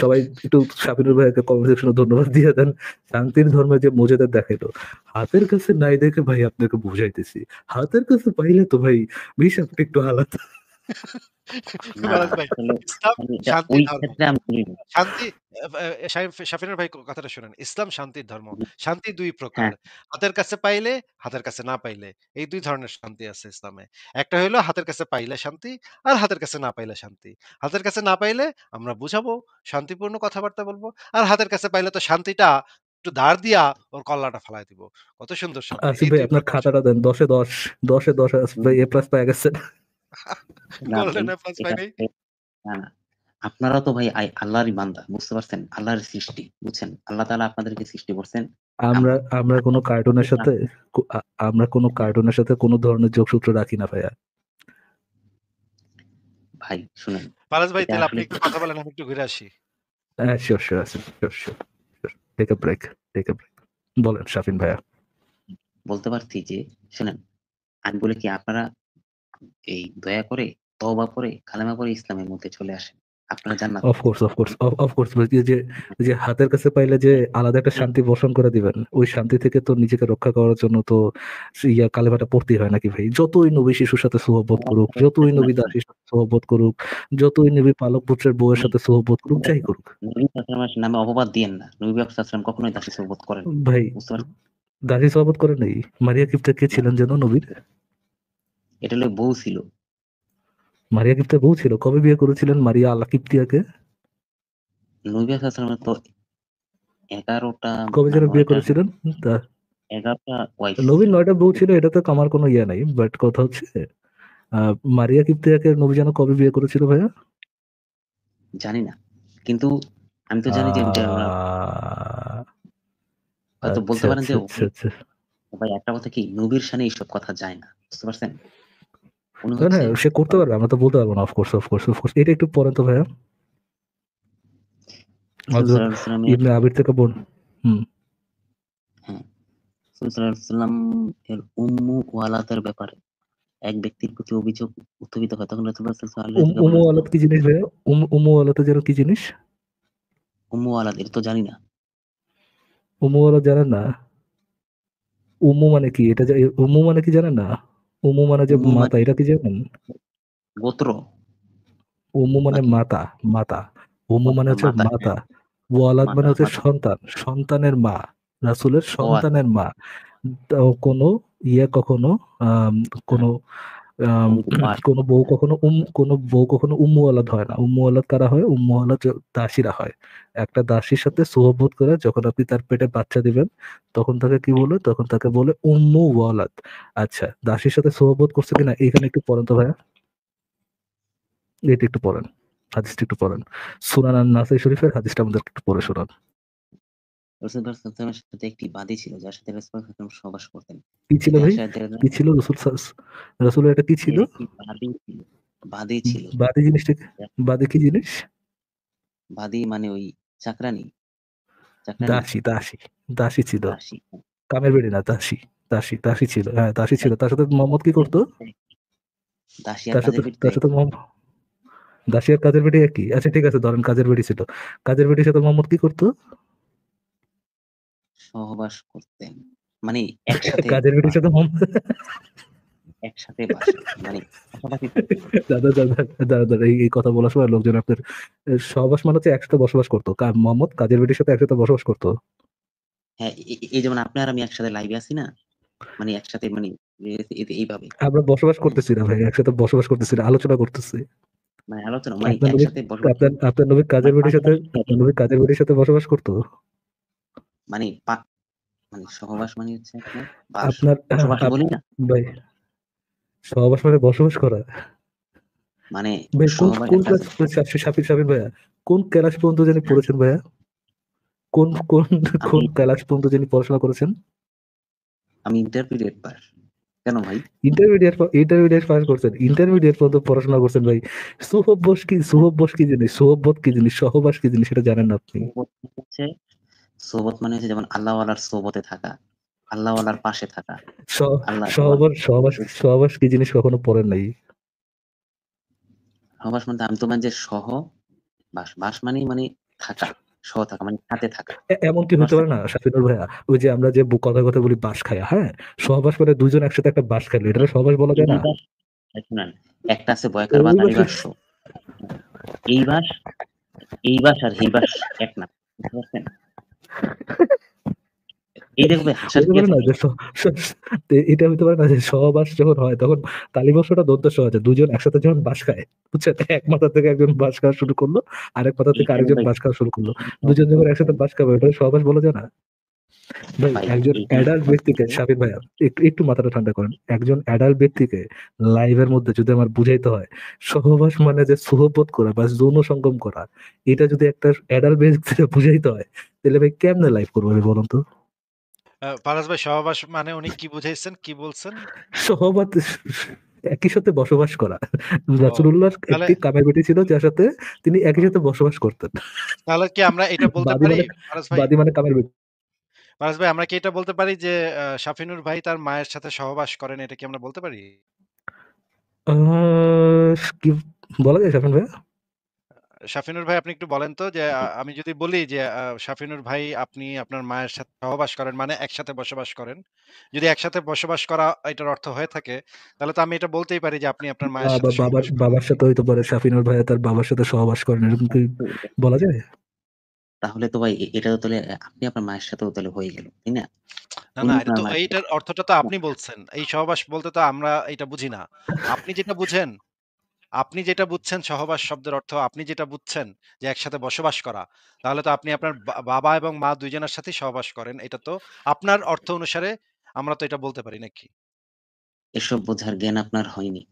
সবাই একটু শাফিনুর ভাইকে কমেন্ট সেকশনে ধন্যবাদ দিয়ে দেন। শান্তির ধর্মে যে মজাদার দেখাইলো। হাতের কাছে নাই দেখে ভাই আপনাকে বুঝাইতেছি। হাতের কাছে পাইলে তো ভাই বিষয়টা একটু আলাদা। না, ফারাজ ভাই, আসলে ইসলাম আমি এটা ওই শান্তির ধর্ম। ক্ষেত্রে আমি বলিনি। শান্তি শাফিনুর ভাই কথাটা শুনেন। ইসলাম শান্তির ধর্ম। শান্তি ২ প্রকার। হ্যাঁ, হাতের কাছে পাইলে, হাতের কাছে না পাইলে। এই ২ ধরনের শান্তি আছে ইসলামে। একটা হইলো হাতের কাছে পাইলে শান্তি, আর হাতের কাছে না পাইলে শান্তি। হাতের কাছে না পাইলে আমরা বুঝাবো, শান্তিপূর্ণ কথাবার্তা বলব। আর হাতের কাছে পাইলে তো শান্তিটা একটু ধার দিয়া ওর কল্লাটা ফালায় দিব। কত সুন্দর শান্তি। আসিফ এই ভাই ২ আপনার প্রকার খাতাটা শান্তি। দেন, 10 এ 10, 10 এ 10 আসিফ ভাই এ প্লাস পাই গেছেন। না ভাই, গোল্ডেন এ প্লাস পাই এটা নাই? না। আপনারাও তো ভাই আল্লাহরই বান্দা। বুঝতে পারছেন? আল্লাহর সৃষ্টি। বুঝছেন? আল্লাহ তাআলা আপনাদেরকে সৃষ্টি করছেন। আমরা আমরা আমরা কোনো আপনারা কার্টুনের চান, সাথে আমরা কোনো কার্টুনের সাথে কোনো ধরনের যোগসূত্র রাখি না ভাইয়া। ভাই শুনেন, ফারাজ ভাই এটা তাহলে আপনি আসলে একটু কথা বলেন, আমি একটু ঘুরে আসি। হ্যাঁ, sure, sure Asif, sure, sure, sure. Take a break, take a break. বলেন শাফিন ভাইয়া। বলতে পারছি যে শুনেন, আমি বলি কি আপনারা এই দয়া করে তওবা করে কালেমা পড়ে ইসলামের মধ্যে চলে আসেন। আপনারা জান্নাত of course, of course, of course ভাই, যে হাতের কাছে পাইলে যে আলাদা একটা শান্তি বর্ষণ করে দিবেন, ওই শান্তি থেকে তো নিজেকে রক্ষা করার জন্য তো কালেমাটা পড়তেই হয় নাকি ভাই? যতই নবী শিশুর সাথে সোহবত করুক, যতই নবী দাসীর সাথে সোহবত করুক, যতই নবী পালক পুত্রের বউয়ের সাথে সোহবত করুক, যাই করুক। নবী সাল্লাল্লাহু নামে অপবাদ দিয়েন না। নবী সাল্লাল্লাহু কখনোই দাসী সোহবত করেন। ভাই বুঝতে পারছেন? দাসী সোহবত করে নাই? মারিয়া কিপ্টা কে ছিলেন যেন নবীর? এটা হলো বউ ছিল। মারিয়া কিপ্টা বউ ছিল। কবে বিয়ে করেছিলেন মারিয়া আল কিপ্তিয়াকে? নবী সাল্লাল্লাহু তো ১১ টা কবে না যেন বিয়ে ৯ টা করেছিলেন? তা ১১ টা ওয়াইফ নবীর ছিল। ৯ টা বউ ছিল, এটাতে তো আমার কোনো ইয়ে নাই। বাট কথা হচ্ছে মারিয়া কিপ্তিয়াকে নবী যেন কবে বিয়ে করেছিল ভাইয়া? জানি না। কিন্তু আমি তো জানি যে ওনার আহ হয়তো বলতে আচ্ছা, পারেন আচ্ছা, যে আচ্ছা, আচ্ছা। ভাই একটা কথা কি নবীর শানে এইসব কথা যায় না। বুঝতে পারছেন? উনি না, না, হচ্ছে সে করতে পারবে। আমরা তো বলতে পারবো না। Of course, of course, of course. এটা একটু পড়েন তো ভাইয়া। রাসূল হযরত সাল্লাল্লাহু আলাইহি ওয়াসাল্লামের ইবনে আবির থেকে হুম। হ্যাঁ, রাসূল সাল্লাল্লাহু আলাইহি ওয়াসাল্লাম এর উম্মু ওয়ালাদের ব্যাপারে এক ব্যক্তির প্রতি অভিযোগ উত্থাপিত হয়। তখন রাসূলুল্লাহ সাল্লাল্লাহু আলাইহি ওয়াসাল্লাম উম্মু বললেন, ওয়ালাদ কি জিনিস ভাইয়া? উম্মু ওয়ালাদ যেন কি জিনিস? উম্মু ওয়ালাদ এটা তো জানি না। উম্মু ওয়ালাদ জানেন না? উম্মু মানে কি? উম্মু মানে কি জানেন না? উম্মু মানে যে উম্মু মাতা, মানে এটা কি জানেন? গোত্র উম্মু মানে নাকি? মাতা, মাতা। উম্মু মানে আচ্ছা হচ্ছে মাতা, হ্যাঁ, মাতা। ওয়ালাদ মানে মাতা, হচ্ছে মাতা। সন্তান, সন্তানের মা। রাসূলের ও আচ্ছা। সন্তানের মা। তো কোনো কখনো আম কোনো আমি তো বাস কোনো বউ কখনো উম্মু ওয়ালাদ হয় না। উম্মু ওয়ালাদ কারা হয়? উম্মু ওয়ালাদ দাসীরা হয়। একটা দাসীর সাথে সোহবত করে যখন আপনি তার পেটে বাচ্চা দিবেন, তখন তাকে কি বলে? তখন তাকে বলে উম্মু ওয়ালাদ। আচ্ছা, দাসীর সাথে সোহবত করছে কিনা এখানে একটু পড়েন তো ভাইয়া, এটা একটু পড়েন, হাদিসটা একটু পড়েন। সুনান আন-নাসাই শরীফের হাদিসটা আমাদের একটু পড়ে শোনান। রাসূলুল্লাহ সাল্লাল্লাহু আলাইহি ওয়াসাল্লামের সাথে একটি বাদী ছিল যার সাথে রাসূলুল্লাহ সাল্লাল্লাহু আলাইহি ওয়াসাল্লাম সহবাস করতেন। কি ছিল এতে ভাই? আয়েশা রাদিয়াল্লাহু কি ছিল? রাসূলের এটা কি ছিল? এর একটি বাদী ছিল। বাদী ছিল। বাদী জিনিসটা কি? বাদী কি জিনিস? বাদী মানে ওই চাকরানী, চাকরানী, দাসী, দাসী, দাসী ছিল। দাসী। কামের বেড়ি না, দাসী, দাসী ছিল। হ্যাঁ, দাসী ছিল। তার সাথে মোহাম্মদ কি করতো? দাসী আর কাজের বেটি তো তার সাথে একই। দাসী আর কাজের বেটি একই। আচ্ছা ঠিক আছে, ধরেন কাজের বেটি ছিল। কাজের বেটির সাথে মোহাম্মদ কি করতো? সহবাস করতেন। মানে একসাথে কাজের বেটির বাস, সাথে মোহাম্মদ একসাথে বাস মানে পাশাপাশি থাকতো। দাদা, এই কথা বলার সময় লোকজন আপনার সহবাস মানে হচ্ছে একসাথে বসবাস করতো। মোহাম্মদ কাজের বেটির সাথে একসাথে বসবাস করতো। হ্যাঁ, এই যেমন আপনি আর আমি একসাথে লাইভে আছি না? মানে একসাথে মানে এইভাবে। আমরা বসবাস হ্যাঁ, করতেছি না ভাই, একসাথে বসবাস করতেছি না, আলোচনা করতেছি। মানে আলোচনা মানে আপনার নবী একসাথে বসবাস আপনার নবী কাজের মানে বেটির সাথে পাশাপাশি থাকে। বসবাস করতো। মানে মানে সহবাস মানে হচ্ছে আপনার বাস। আপনার বসবাস বলি না? ভাই, সহবাস মানে বসবাস করা। মানে ভাই কোন সহবাস কোন একটা ক্লাস, আছে। শাফির ভাইয়া কোন ক্লাস পর্যন্ত জানি হ্যাঁ, পড়েছেন ভাইয়া? কোন কোন আমি কোন ক্লাস পর্যন্ত জানি পড়াশোনা করেছেন? আমি ইন্টারমিডিয়েট পাস। কেন ভাই? ইন্টারমিডিয়েট পাস করছেন, ইন্টারমিডিয়েট পর্যন্ত পড়াশোনা করছেন ভাই। সুহব্বস কি জিনিস, সোহবত কি জিনিস, সহবাস কি জিনিস সেটা জানেন না আপনি? সোহবত হচ্ছে সোহবত মানে হচ্ছে যেমন আল্লাহওয়ালার সোহবতে থাকা, আল্লাহওয়ালার পাশে থাকা। স- আল্লাহ সহবাস কি জিনিস কখনো পড়েন নাই? সহবাস মানে আমি তোমার যে বাস, বাস মানেই মানে থাকা, থাকা মানে সাথে থাকা। এমন কি বুঝতে হতে পারছেন? পারে না শাফিনুর ভাইয়া, ওই যে আমরা যে কথা বলি বাস খায়া, হ্যাঁ, সহবাস মানে দুইজন একসাথে একটা বাস খাইলো, এটা সহবাস বলা যায় এই না? বাস, শুনেন, একটা আছে বয়কার বাস ওই আর এই বাসে বাস এই বাস, এই বাস আর এই বাস এক না। বুঝতে পারছেন? এই দেখবে হাসার হতে কি পারে আছে না ভাই? যে এটা হতে পারে না যে সহবাস যখন হয় তখন তালিবর্ষটা দন্ত সহ আছে, দুজন একসাথে যখন বাস খায়, বুঝছেন, এক মাথা থেকে একজন বাস খাওয়া শুরু করলো, আরেক মাথা থেকে এইখানে আরেকজন ভাই বাস খাওয়া শুরু করলো, দুজন যখন একসাথে বাস খাবে ওটা সহবাস বলা যায় না? ভাই ভাই একজন এইখানে অ্যাডাল্ট ব্যক্তিকে, শাফির ভাইয়া একটু মাথাটা ঠান্ডা করেন, একজন অ্যাডাল্ট ব্যক্তিকে লাইভের মধ্যে যদি আমার বুঝাইতে হয় সহবাস মানে যে সুহবত করা বা যৌন সঙ্গম করা, এটা যদি একটা অ্যাডাল্ট ব্যক্তিকে বুঝাইতে হয়, তাহলে ভাই কেমনে লাইভ করবো আমি বলুন তো? ফারাজ ভাই সহবাস মানে উনি কি বুঝাইছেন? কি বলছেন? সহবত, একই সাথে বসবাস করা। ও রাসূলুল্লাহর তাহলে একটি কামের বেটি ছিল যার সাথে তিনি একই সাথে বসবাস করতেন। তাহলে কি আমরা এটা বলতে বাদী পারি মানে ফারাজ ভাই? বাদী মানে কামের বেটি। ফারাজ ভাই আমরা কি এটা বলতে পারি যে শাফিনুর ভাই তার মায়ের সাথে সহবাস করেন, এটা কি আমরা বলতে পারি? কি বলা যায় শাফিন ভাই? শাফিনুর ভাই আপনি একটু বলেন তো যে আমি যদি বলি যে শাফিনুর ভাই আপনি আপনার মায়ের সাথে সহবাস করেন মানে একসাথে বসবাস করেন। যদি একসাথে বসবাস করা এটার অর্থ হয়ে থাকে, তাহলে তো আমি এটা বলতেই পারি যে আপনি আপনার মায়ের সাথে সহবাস করেন। বাবার সাথে হইতে পারে, শাফিনুর ভাই তার বাবার সাথে সহবাস করেন, এরকম কি বলা যায়? তাহলে তো ভাই এটা তো তাহলে আপনি আপনার মায়ের সাথেও তাহলে হয়ে গেল, তাই না? না, উনি না, এটা আপনার তো মায়ের সাথে এইটার অর্থটা তো আপনি বলছেন। এই সহবাস বলতে তো আমরা এটা বুঝি না। আপনি যেটা বুঝেন, আপনি যেটা বুঝছেন সহবাস শব্দের অর্থ, আপনি যেটা বুঝছেন যে একসাথে বসবাস করা, তাহলে তো আপনি আপনার বাবা এবং মা ২ জনের সাথেই সহবাস করেন। এটা তো আপনার অর্থ অনুসারে আমরা তো এটা বলতে পারি নাকি? এসব বোঝার জ্ঞান আপনার হয়নি।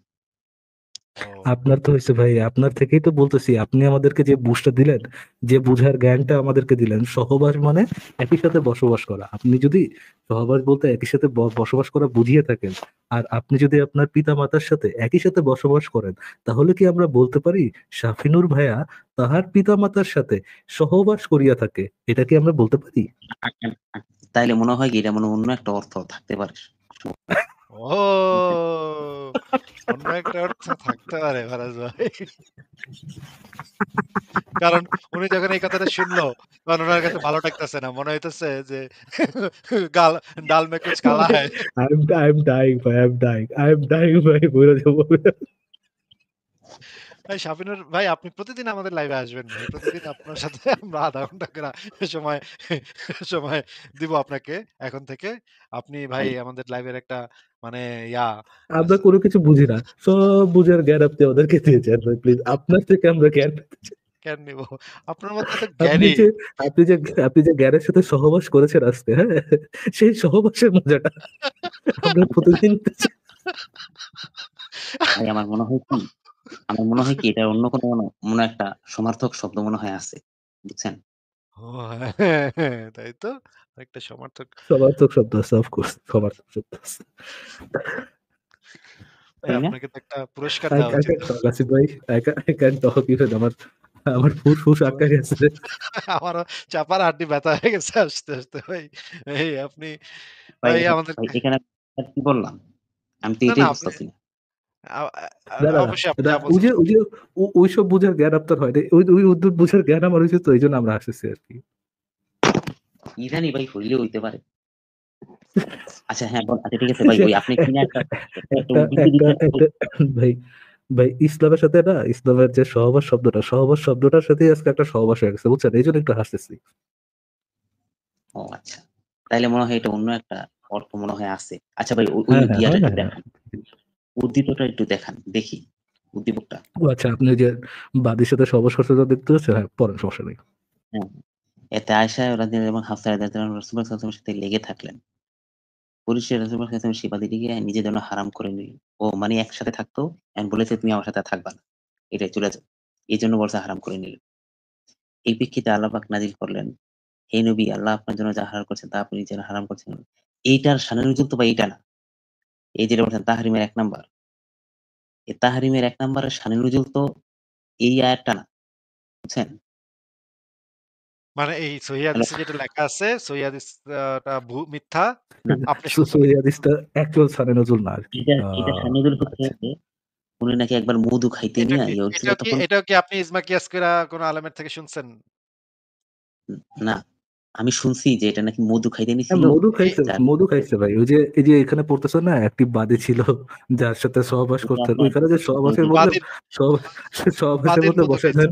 ও আপনার তো হয়েছে ভাই, আপনার থেকেই তো বলতেছি, আপনি আমাদেরকে যে বুঝটা দিলেন, যে বুঝার জ্ঞানটা আমাদেরকে দিলেন, সহবাস মানে একই সাথে বসবাস করা। আপনি যদি সহবাস বলতে একই সাথে বসবাস করা বুঝিয়ে থাকেন, আর আপনি যদি আপনার পিতা মাতার সাথে একই সাথে বসবাস করেন, তাহলে কি আমরা বলতে পারি শাফিনুর ভাইয়া তাহার পিতা মাতার সাথে সহবাস করিয়া থাকে? এটা কি আমরা বলতে পারি? তাইলে মনে হয় কি এটা মনে হয় অন্য একটা অর্থ থাকতে পারে। ও! অন্য একটা অর্থ থাকতে পারে ফারাজ ভাই। কারণ উনি যখন এই কথাটা শুনলো, তখন উনার কাছে ভালো লাগতেছে না। মনে হইতেছে যে গাল ডাল মে কুছ কালা ভাই है। আই এম ডাইং ভাই, আই এম ডাইং ভাই, বলে দেবো। ভাই শাফিনুর ভাই আপনি প্রতিদিন আমাদের লাইভে আসবেন ভাই। প্রতিদিন আপনার সাথে আমরা ০.৫ ঘন্টা করে সময় সময় দিব আপনাকে এখন থেকে। আপনি ভাই ভাই আমাদের লাইভের একটা মানে ইয়া আস আমরা কোনো কিছু বুঝি না, সব বুঝার জ্ঞান আপনি ওদেরকে দিয়েছেন ভাই, প্লিজ আপনার থেকে আমরা জ্ঞান পেতে চাই। জ্ঞান নিব। আপনার মধ্যে তো আপনি জ্ঞানী। যে আপনি যে আপনি যে জ্ঞানের সাথে সহবাস করেছেন আজকে, হ্যাঁ, সেই সহবাসের মজাটা আমরা প্রতিদিন পেয়েছি। ভাই আমার মনে হয় কি এটার অন্য কোনো মনে একটা সমার্থক শব্দ মনে হয় আছে। বুঝছেন? ও হ্যাঁ, হ্যাঁ, তাই তো? একটা সমর্থক সমার্থক শব্দ আছে, অফকোর্স সমার্থক শব্দ আছে। ভাই তাই না? আপনাকে তো একটা পুরস্কার I, দেওয়া I উচিত। can talk, আসিফ ভাই, I can talk even আমার আমার ফুসফুস আটকা গেছে। আমারও চাপার হাড্ডি ব্যথা হয়ে গেছে আসতে, আসতে ভাই। এই আপনি ভাই ভাই ভাই আমাদেরকে এখানে আর কি বললাম? আমি তো না, না এটাই আপনি বুঝতেছি না। আ আ আ না, না, অবশ্যই আপনি না, যা বলছেন ওই যে ওইসব বুঝার জ্ঞান আপনার হয় নাই। ওই উদ্ভট বুঝার জ্ঞান আমার হয়েছে, তো এই জন্য আমরা হাসতেছি আর কি। কি জানি ভাই হইলেও হইতে পারে। আচ্ছা হ্যাঁ, আচ্ছা ঠিক আছে ভাই ওই আপনি কিনা একটা একটা একটা উদ্ধৃতি একটা দিচ্ছেন একটা ভাই, ভাই ইসলামের সাথে না, ইসলামের যে সহবাস শব্দটা, সহবাস শব্দটার সাথে আজকে একটা সহবাস হয়ে গেছে, বুঝছেন, এই জন্য একটু হাসতেছি। ও আচ্ছা। তাইলে মনে হয় এটা অন্য একটা অর্থ মনে হয় আছে। আচ্ছা ভাই ওই হ্যাঁ, হ্যাঁ, ইয়াটা হয় না, একটু হ্যাঁ। দেখান। উদ্ধৃতটা একটু দেখান। দেখি উদ্দীপকটা। ও আচ্ছা, আপনি ওই যে বাদীর সাথে সহবাস করতে দেখতে হচ্ছে, হ্যাঁ, পরেন, সমস্যা নেই। হ্যাঁ। এতে আয়েশা রাদিয়াল্লাহু এবং হাফসা রাদিয়াল্লাহু আনহা রাসূলুল্লাহ সাল্লাল্লাহু আলাইহি ওয়াসাল্লামের সাথে লেগে থাকলেন। পরিশেষে রাসূলুল্লাহ সাল্লাল্লাহু আলাইহি ওয়াসাল্লাম সেই বাদীটিকে নিজের জন্য হারাম করে নিলেন। ও মানে একসাথে থাকতো and বলেছে তুমি আমার সাথে থাকবা না। এটাই চলে যাও। এজন্য বলছে হারাম করে নিলেন। এই প্রেক্ষিতে আল্লাহ পাক নাযিল করলেন, হে নবী আল্লাহ আপনার জন্য যা হালাল করেছেন তা আপনি নিজেরা হারাম করছেন। এইটার শানে নজুল তো ভাই এইটা না। এই যেটা বলছেন তাহরিমের ১ নাম্বার। এই তাহরিমের ১ নাম্বারের শানে নজুল তো এই আয়াতটা না। বুঝছেন? মানে এই সহিহ তাহলে হাদিসে যেটা লেখা আছে, সহিহ হাদিস টা মিথ্যা। না আপনি শুদ্ধ সহি মিথ্যা। হাদিসটা অ্যাকচুয়াল সানে নজুল না আর কি। এটা শানে নজুল হচ্ছে আচ্ছা। যে উনি নাকি একবার মধু খাইতে এটা নিয়া কি ইয়ে হইছিল এটাও কি তখন এটাও কি আপনি ইজমা কিয়াস কইরা কোন আলেমের থেকে শুনছেন? না আমি শুনছি যে এটা নাকি মধু খাইতে হ্যাঁ, নিছিল। এই যার মধু খাইছে ভাই। ওই যে এই যে এখানে পড়তেছে না, একটি বাদী ছিল যার সাথে সহবাস এটা করতেন। আপনার ওইখানে যে সহবাসের মধু মধ্যে বাদির সহ- সহবাসের বাদির মধ্যে মধু বসে খাইছে। দেন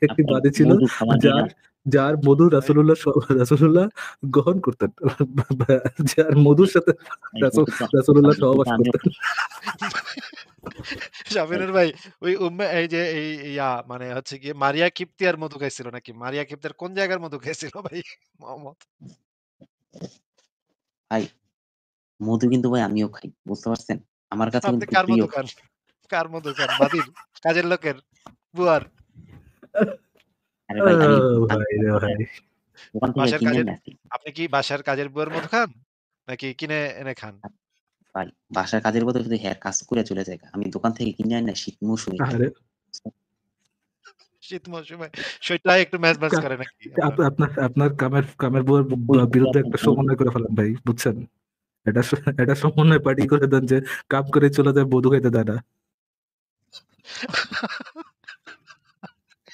একটি আপনার বাদী ছিল মধু খাওয়া নিয়া যার যার মধু ভাই রাসূলুল্লাহ গ্রহণ করতেন, যার মধুর সাথে রাসূলুল্লাহ সহবাস আমিও করতেন। ভাই শামিনুর ভাই ওই এই যে এই মানে হচ্ছে গিয়ে মারিয়া কিপ্তিয়ার মধু খাইছিল নাকি? মারিয়া কিপ্তিয়ার কোন জায়গার মধু খাইছিল ভাই মোহাম্মদ? ভাই মধু কিন্তু ভাই আমিও খাই। বুঝতে পারছেন? আমার কাছে কিন্তু আপনি খুব কার প্রিয় মধু খান? খাবার। কার মধু খান? বাদির? কাজের লোকের? বুয়ার? আরে ভাই আমি ভাই রে ভাই। দোকান থেকে বাসার কিনে কাজের নিয়ে আসি। আপনি কি বাসার কাজের বুয়ার মধু খান? নাকি কিনে এনে খান? ভাই বাসার কাজের বদলে যদি হ্যাঁ কাজ করে চলে যায়। আমি দোকান থেকে কিনে আনি না শীত মৌসুমে খাই। আরে শীত মৌসুমে শরীরটা একটু ম্যাজ, ম্যাজ করে নাকি আপনার? আপনার আপনার কামের বউয়ের বিরুদ্ধে একটা সমন্বয় করে ফেলেন ভাই, বুঝছেন? এটা সমন্বয় পার্টি করে দেন যে কাম করে চলে যায়, মধু খাইতে দেয় না।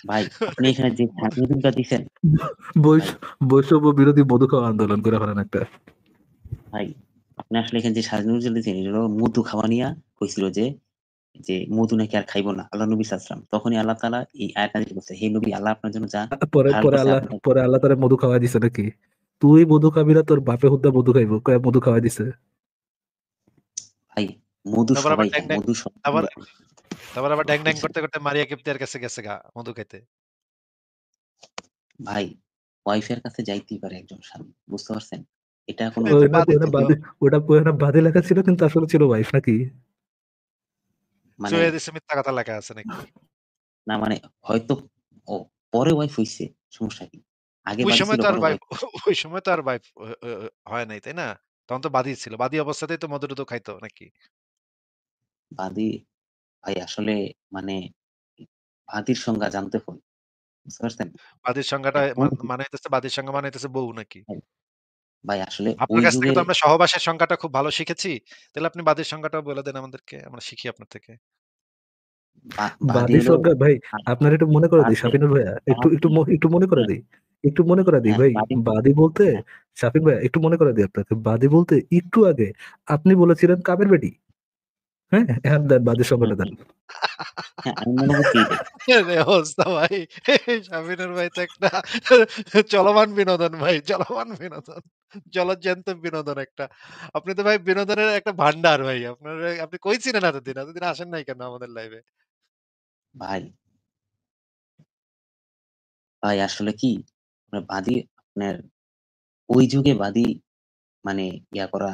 ভাই আপনি এখানে যে সাজেশনটা দিছেন ভাই, বৈষম্য বিরোধী মধু খাওয়া আন্দোলন করে ফেলেন একটা। ভাই আপনি আসলে এখানে যে সাজেশনটা দিছেন এটা হলো মধু খাওয়া নিয়া কইছিল যে মধু নাকি আর খাইবো না। আল্লাহ নবী সাল্লাল্লাহু আলাইহি ওয়াসাল্লাম। তখনই আল্লাহ তাআলা এই আয়াত নাযিল করছে। হে নবী আল্লাহ আপনার জন্য যা পরে হালাল পরে করছে আল্লাহ আপনি পরে আল্লাহ তারা মধু খাওয়াই দিছে নাকি? তুই মধু খাবি না, তোর বাপে হুদ্দা মধু খাইবো, কয়ে মধু খাওয়াই দিছে। ভাই মধু তারপর আবার সবাই ড্যাং, খায়। ড্যাং মধু সবাই তারপর তারপর আবার ড্যাং, ড্যাং বুঝছেন? করতে, করতে মারিয়া কিপ্তিয়ার কাছে গেছে গা মধু খাইতে। ভাই ওয়াইফের কাছে যাইতেই পারে একজন স্বামী। বুঝতে পারছেন? এটা কোনো এতে ওইটা বাদই ওইটা ছিল। বাদে ওইটা বাদে লেখা ছিল, কিন্তু আসলে ছিল ওয়াইফ নাকি? মানে সহিহ হাদিসে মিথ্যা কথা লেখা আছে নাকি? না মানে হয়তো ও পরে ওয়াইফ হইছে। সমস্যা কি? আগে ওই বাদী সময় ছিল তো আর পরে ভাই ওয়াইফ। ওই সময় তো আর ভাই হয় নাই, তাই না? তখন তো বাদী ছিল। বাদী অবস্থাতেই তো মধু-টধু খাইতো নাকি? বাদী ভাই আসলে মানে বাদীর সংজ্ঞা জানতে হয়। বুঝতে পারছেন? বাদীর সংজ্ঞাটা এটা কোন মানে হইতেছে বাদীর সংজ্ঞা মানে হইতেছে বউ নাকি? ভাই ভাই আসলে আপনার ওই কাছ থেকে যুগের তো আমরা সহবাসের সংজ্ঞাটা খুব ভালো শিখেছি। তাহলে আপনি বাদীর সংজ্ঞাটাও বলে দেন আমাদেরকে। আমরা শিখি আপনার থেকে। বাদী বাদী হলো সংজ্ঞা ভাই, আপনার একটু মনে করে দিই বাদী শাফিনুর ভাইয়া, একটু একটু বাদী একটু মনে করে হ্যাঁ, দিই, একটু মনে করে দিই হ্যাঁ ভাই। বাদী বাদী বলতে, হ্যাঁ, শাফিন ভাইয়া একটু মনে করে দিই আপনাকে, বাদী বলতে একটু আগে আপনি বলেছিলেন কামের বেটি। হ্যাঁ, এখন দেন বাজে সংখ্যাটা দেন। হ্যাঁ, আমি মনে করছি এইটাই। আরে অবস্থা ভাই। শামিনুর ভাই তো একটা চলমান বিনোদন ভাই, চলমান বিনোদন। জলজ্যান্ত বিনোদন একটা। আপনি তো ভাই বিনোদনের একটা ভান্ডার ভাই। আপনি কই ছিলেন এতদিন? এতদিন আসেন নাই কেন আমাদের লাইভে? ভাই, ভাই আসলে কি আপনার বাদী আপনার ওই যুগে বাদী মানে করা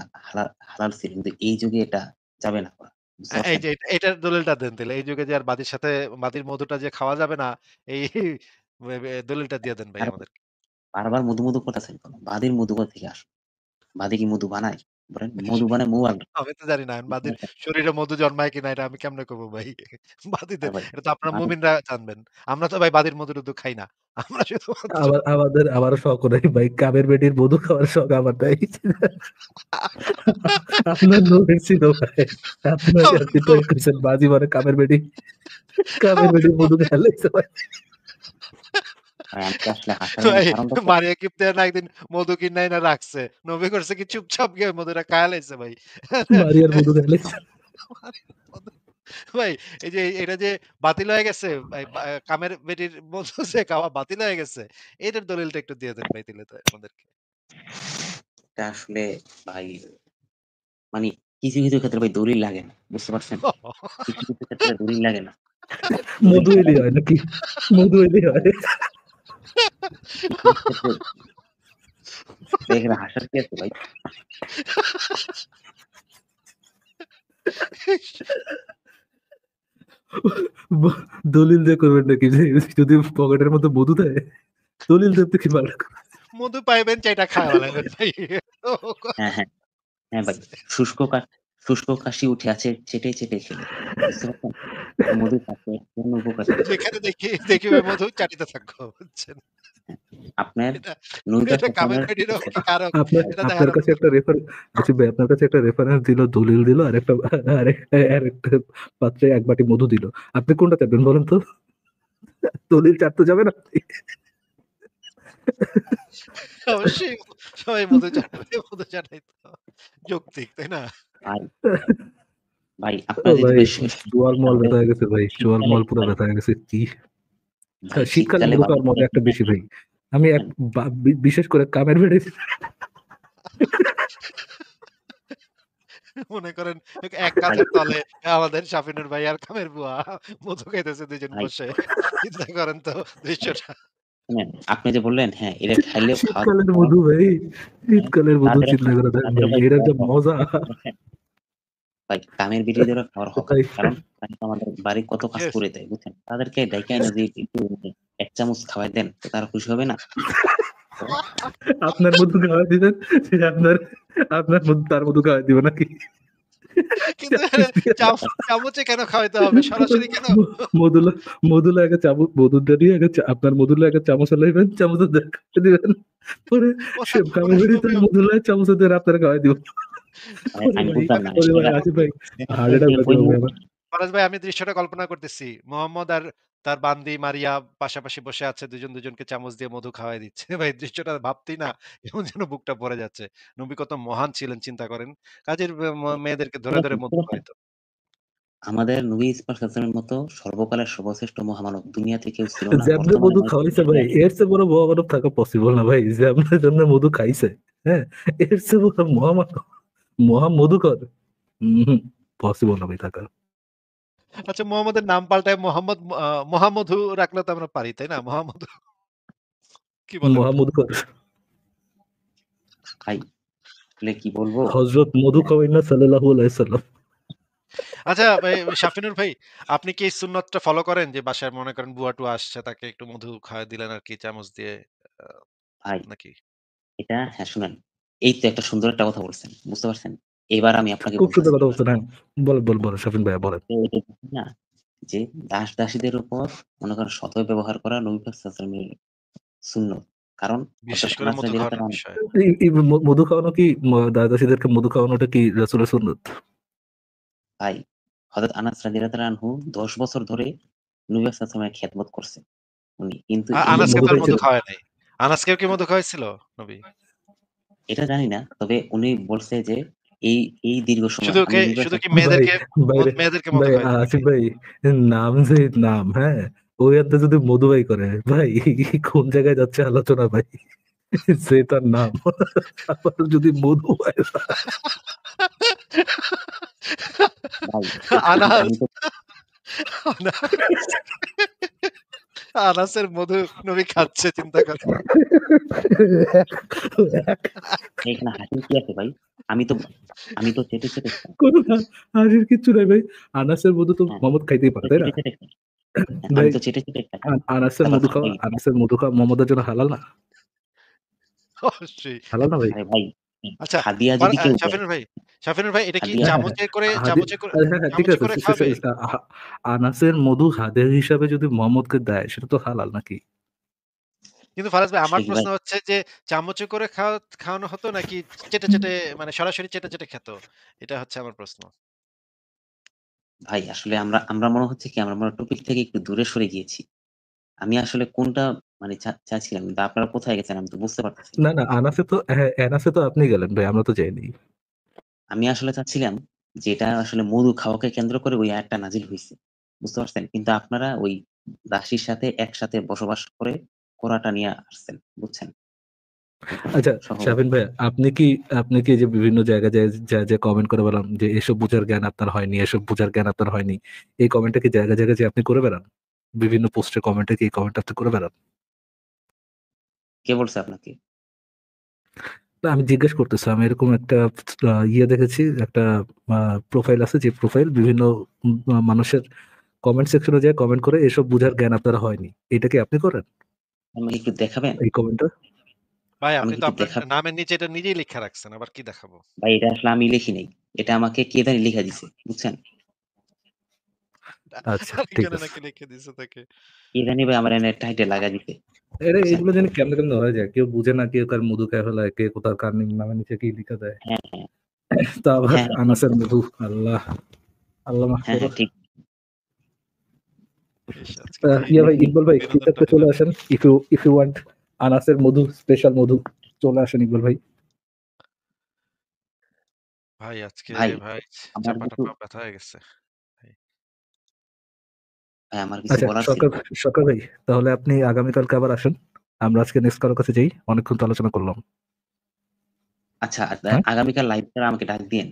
হালাল ছিল। কিন্তু এই যুগে এটা যাবে না করা। বুঝতে এই পারছেন? যে এটার দলিলটা দেন তাইলে। এই যুগে যে আর বাদির সাথে বাদির মধুটা যে খাওয়া যাবে না, এই দলিলটা দিয়ে দেন ভাই আর আমাদেরকে। বারবার মধু, মধু করতেছেন কেন? বাদীর মধু কোথা থেকে আসলো? বাদী কি মধু বানায়? বলেন মধু বানায় মৌ আগে। আমি তো জানি না। বাদির শরীরে মধু জন্মায় কিনা এটা আমি কেমনে করব ভাই? আর বাদিদের ভাই এটা তো আপনারা বাদী মুমিনরা জানবেন। আমরা তো ভাই বাদির মধু-টধু খাই না। আমরা শুধুমাত্র আমারও শখ নাই ভাই, কামের বেটির মধু খাওয়ার শখ আমার নাই। আপনার নবীর ছিল ভাই, আপনার আমরা আপনি তো তো কইছেন বাজি মানে কামের বেটি, কামের বেটির মধু খাইলাইছে ভাই। ভাই আমি তো আসলে হাসার ভাই কারণটা তো মারিয়া কিপ্তেয়া না একদিন মধু কিনা এনে রাখছে। নবী করছে কি চুপচাপ গিয়ে মধুটা খায়া লাইছে ভাই। মারিয়ার মধু খাইলাইছে। ভাই এই যে এটা যে বাতিল হয়ে গেছে ভাই কামের বেটির মধু যে খাওয়া বাতিল হয়ে গেছে। এটার দলিলটা একটু দিয়ে দেন ভাই দিলে তো আমাদেরকে। এটা আসলে ভাই মানে কিছু, কিছু ক্ষেত্রে ভাই দলিল লাগে না। বুঝতে পারছেন? কিছু, কিছু ক্ষেত্রে দলিল লাগে না। দলিল মধু ছাড়া এলি হয় নাকি? মধু এলি হয়। কিছু, কিছু ক্ষেত্রে এখানে হাসার কি আছে ভাই? দলিল দিয়ে করবেন নাকি? যে যদি পকেটের মধ্যে মধু দেয়, দলিল দেবতে কি পারে? মধু পাইবেন চাইটা খাওয়া ফেলাইবেন ভাই। হ্যাঁ, হ্যাঁ, হ্যাঁ ভাই। শুষ্ক কা শুষ্ক কাশি উঠে আছে চেটে, চেটে খেলে। বুঝতে পারছেন? মধু স্বাস্থ্যের জন্য উপকারী। যেখানে দেখি ভাই মধু চাটিতে থাকবো বুঝছেন? আপনার এটা নবী পাক এটা কামের সাল্লাল্লাহু পেটির হোক আলাইহি কি কার হোক আপনার এটা আপনার দেখানোর কাছে একটা আসিফ ভাই, আপনার কাছে একটা রেফারেন্স দিল, দলিল দিল, আরেকটা পাত্রে এক বাটি মধু দিল। আপনি কোনটা চাইবেন বলেন তো? দলিল চাটতে যাবেন আপনি? অবশ্যই সবাই মধু চাটবে, মধু চাটাই তো যৌক্তিক, তাই না? ভাই, ভাই ও আপনার যদি ভাই, বেশ চোয়াল মল আমাদের ব্যথা হয়ে গেছে ভাই, চোয়াল শীতকালে মল পুরো ভাই, ব্যথা হয়ে গেছে কি। ভাই শীতকালে শীতকালে মধু বাদে খাওয়ার মজা একটা বেশি ভাই। আমি এক বিশেষ করে কামের বেড়ে মনে করেন এক ভাই, কাঁধের তলে আমাদের শাফিনুর ভাই আর কামের বুয়া মধু খাইতেছে দুইজন ভাই বসে। চিন্তা করেন তো দৃশ্যটা। শুনেন, আপনি যে বললেন হ্যাঁ, এটা খাইলেও খাওয়া শীতকালের কারণ মধু ভাই, শীতকালের মধু তাদেরও চিন্তা করে দেন তাদেরও ভাই, ভাই এটার খাওয়ার যে হক আছে। মজা বুঝতে পারছেন? ভাই কামের বিটিদেরও খাওয়ার হক ভাই। আছে। কারণ তারা তো আমাদের বাড়ি কত কাজ ইয়েস। করে দেয় বুঝছেন? তাদেরকে ডাইকা এনে যদি একটু ১ চামচ খাওয়াই দেন তো তারা খুশি হবে না? তো আপনার মধু খাওয়াই দিবেন, সে আপনার মধু তার মধু খাওয়াই দিবে নাকি? কিন্তু চামচে কেন খাওয়াইতে হবে? সরাসরি কেন? মধুলা মধুলা একটা চামচ মধু দিয়ে আপনার মধুলা একটা চামচ লাইবেন, চামচ দিবেন, পরে সে কামে বেড়ে তার মধুলা চামচ দিয়ে আপনার খাওয়াই দিব। ভাই ওরে আমি ভাই, বুঝলাম না। ওরে ভাই, এবার আসিফ ভাই, এবার হার্ট ওই অ্যাটাক ওই হয়ে ওই যাবে ভাই মুহূর্তে আমার। ফরাজ ভাই আমি দৃশ্যটা কল্পনা করতেছি। মোহাম্মদ আর তার বান্দি মারিয়া পাশাপাশি বসে আছে। দুজন দুজনকে চামচ দিয়ে মধু খাওয়াই দিচ্ছে। ভাই দৃশ্যটা ভাবতেই না কেমন যেন বুকটা ভরে যাচ্ছে। নবী কত মহান ছিলেন চিন্তা করেন। কাজের মেয়েদেরকে ধরে, ধরে বুঝতে মধু পারছেন? খাওয়াইতো। আমাদের নবী ইসমাইল সাল্লাল্লাহু মতো সর্বকালের সর্বশ্রেষ্ঠ মহামানব দুনিয়াতে কেউ ছিল না। যেমনে বর্তমানে মধু নয় খাওয়াইছে ভাই, এর চেয়ে বড় মহামানব থাকা পসিবল না ভাই। যেমনে যেমনে মধু খাইছে, হ্যাঁ, এর চেয়ে বড় মহা মধুকর পসিবল না ভাই থাকা। আচ্ছা মোহাম্মদের নাম পাল্টায় মোহাম্মদ মহামধু রাখলে তো আমরা পারি, তাই না? মহামধু কি বলেন? মহা মধুকর ভাই আসলে কি বলবো? হযরত মধু খাওয়াইনা সাল্লাল্লাহু আলাইহি সাল্লাম। আচ্ছা শাফিনুর ভাই, আপনি কি এই সুন্নতটা ফলো করেন যে বাসায় মনে করেন বুয়া-টুয়া আসছে তাকে একটু মধু খাওয়ায় দিলেন আরকি চামচ দিয়ে আ ভাই নাকি? এটা হ্যাঁ, শুনেন। এই তো একটা সুন্দর একটা কথা বলছেন। বুঝতে পারছেন? এবার আমি আপনাকে খুব সুন্দর বলতেছি। কথা বলছেন, হ্যাঁ। বলেন শাফিন ভাইয়া বলেন। তো এটা দেখেন না যে দাস-দাসীদের উপর মনে করেন সৎভাবে ব্যবহার করা নবী পাক সাল্লাল্লাহু আলাইহি ওয়াসাল্লামের সুন্নত। কারণ বিশেষ হযরত করে আনাস মধু রাদিয়াল্লাহু খাওয়ানোর তাআলা বিষয়ে। এই মধু খাওয়ানো কি দাদা-দাসীদেরকে মধু খাওয়ানোটা কি রাসূলের সুন্নাত? ভাই হযরত আনাস রাদিয়াল্লাহু তাআলা আনহু ১০ বছর ধরে নবী পাক সাল্লাল্লাহু আলাইহি ওয়াসাল্লামের খেদমত করছে উনি। কিন্তু এই আনাসকে মধু তো আর মধু খাইছিল? খাওয়ায় নাই। আনাসকেও কি মধু খাওয়াইছিল নবী? এটা জানি না। তবে উনি বলছে যে এই এই দীর্ঘ সময় শুধু আমি নির্বাচন কি ভাই মেয়েদেরকে ভাই মধু খাওয়াইতো আসিফ নাকি? ভাই, নাম যে নাম, হ্যাঁ, ওই হাতে যদি মধু ভাই করে ভাই, কোন জায়গায় যাচ্ছে আলোচনা ভাই? সে তার নাম, আবার যদি মধু ভাই। ভাই সত্যি কিন্তু আনাস আমি তো আনাস আনাসের মধু নবী খাচ্ছে, চিন্তা করেন। এখানে হাসির কি আছে ভাই? আমি তো চেটে খাই। কোনো হাসির কিচ্ছু নাই ভাই। আনাসের মধু তো হ্যাঁ, মোহাম্মদ খাইতেই পারে, তাই না? চেটে খাই। হ্যাঁ, আমি ভাই তো চেটে খাই। আনাসের তারপর মধু খাওয়া, খাই। মোহাম্মদের জন্য হালাল না? অবশ্যই। হালাল না ভাই? আরে ভাই আচ্ছা, হাদিয়া যদি কেউ দেয়, শাফিনুর ভাই এটা কি হাদিয়া হ্যাঁ, হ্যাঁ, হ্যাঁ, হ্যাঁ, ঠিক চামচে আছে। করে খাবে? আনাসের মধু হাদিয়া হিসাবে যদি মোহাম্মদকে দেয়, সেটা তো হালাল নাকি? কিন্তু ফারাজ ভাই, আমার সেটা কি ভাই? প্রশ্ন হচ্ছে যে চামচে করে খাওয়ানো হতো নাকি চেটে মানে সরাসরি চেটে খেত? এটা হচ্ছে আমার প্রশ্ন। ভাই আসলে আমরা মনে হচ্ছে কি আমরা টপিক থেকে একটু দূরে সরে গিয়েছি। আমি আসলে কোনটা মানে চাচ্ছিলাম কিন্তু আপনারা কোথায় গেছেন আমি তো বুঝতে পারতেছি না। না, না, এনাসে তো আপনি গেলেন ভাই, আমরা তো যাইনি। আমি আসলে চাচ্ছিলাম যে এটা আসলে মধু খাওয়াকে কেন্দ্র করে ওই আয়াতটা নাজিল হইছে। বুঝতে পারছেন? কিন্তু আপনারা ওই দাসীর সাথে একসাথে বসবাস করে করাটা নিয়ে আসছেন। বুঝছেন? আচ্ছা, সহবত। শাফিন ভাই, আপনি কি যে বিভিন্ন জায়গায় যে কমেন্ট করে বেড়ান যে এসব বোঝার জ্ঞান আপনার হয়নি, এসব বোঝার জ্ঞান আপনার হয়নি, এই কমেন্টটা কি জায়গায় জায়গায় যে আপনি করে বেড়ান? বিভিন্ন পোস্টের কমেন্টে কি এই কমেন্ট আপনি করে বেড়ান? কে বলছে আপনাকে? না, আমি জিজ্ঞেস করতেছি। আমি এরকম একটা ইয়ে দেখেছি, একটা প্রোফাইল আছে, যে প্রোফাইল বিভিন্ন মানুষের কমেন্ট সেকশনে যায় কমেন্ট করে এসব বোঝার জ্ঞান আপনার হয়নি। এটা কি আপনি করেন, আমাকে একটু দেখাবেন? এই কমেন্টটা? ভাই, আপনি আমাকে তো একটু আপনার দেখাবেন? নামের নিচে এটা নিজেই লিখে রাখছেন। আবার কি দেখাবো? ভাই এটা আসলে আমি লিখি নাই। এটা আমাকে কে জানি লিখা দিছে। বুঝছেন? আচ্ছা, ঠিক আরেকজনে আছে। নাকি লিখে দিছে তাকে। কে জানি ভাই আমার এনে টাইটেল লাগা দিছে। এটা বুঝছেন? এগুলো জানি কেমনে কেমনে হয়ে যায়, কেউ বুঝে না, কেউ কার মধু খায় ফেলায়, কে কোথাও কার নামের নিচে কি লিখা দেয়। হ্যাঁ, হ্যাঁ। তা আবার হ্যাঁ, হ্যাঁ, ঠিক আনাসের বলছেন। মধু, আল্লাহ, আল্লাহ মাফ হ্যাঁ, করো। হ্যাঁ, ঠিক। ইস, আজকে কি ইয়া ভাই, দেখি ইকবাল ভাই, বিনোদনটা ফিচারটা হলো। চলে আসেন। ইফ ইউ ওয়ান্ট আনাসের মধু, স্পেশাল মধু, চলে আসেন ইকবাল ভাই। ভাই আজকে ভাই ভাই আমার চাপা কিছু টাপা ব্যথা হয়ে গেছে। ভাই, ভাই আমার কিছু আচ্ছা, বলার ছিল। সরকার ভাই, তাহলে আপনি আগামীকালকে আবার আসেন। আমরা আজকে নেক্সট কারোর কাছে যাই, অনেকক্ষণ তো আলোচনা করলাম। আচ্ছা হ্যাঁ আগামীকাল লাইভ করে আমাকে ডাক দিয়েন।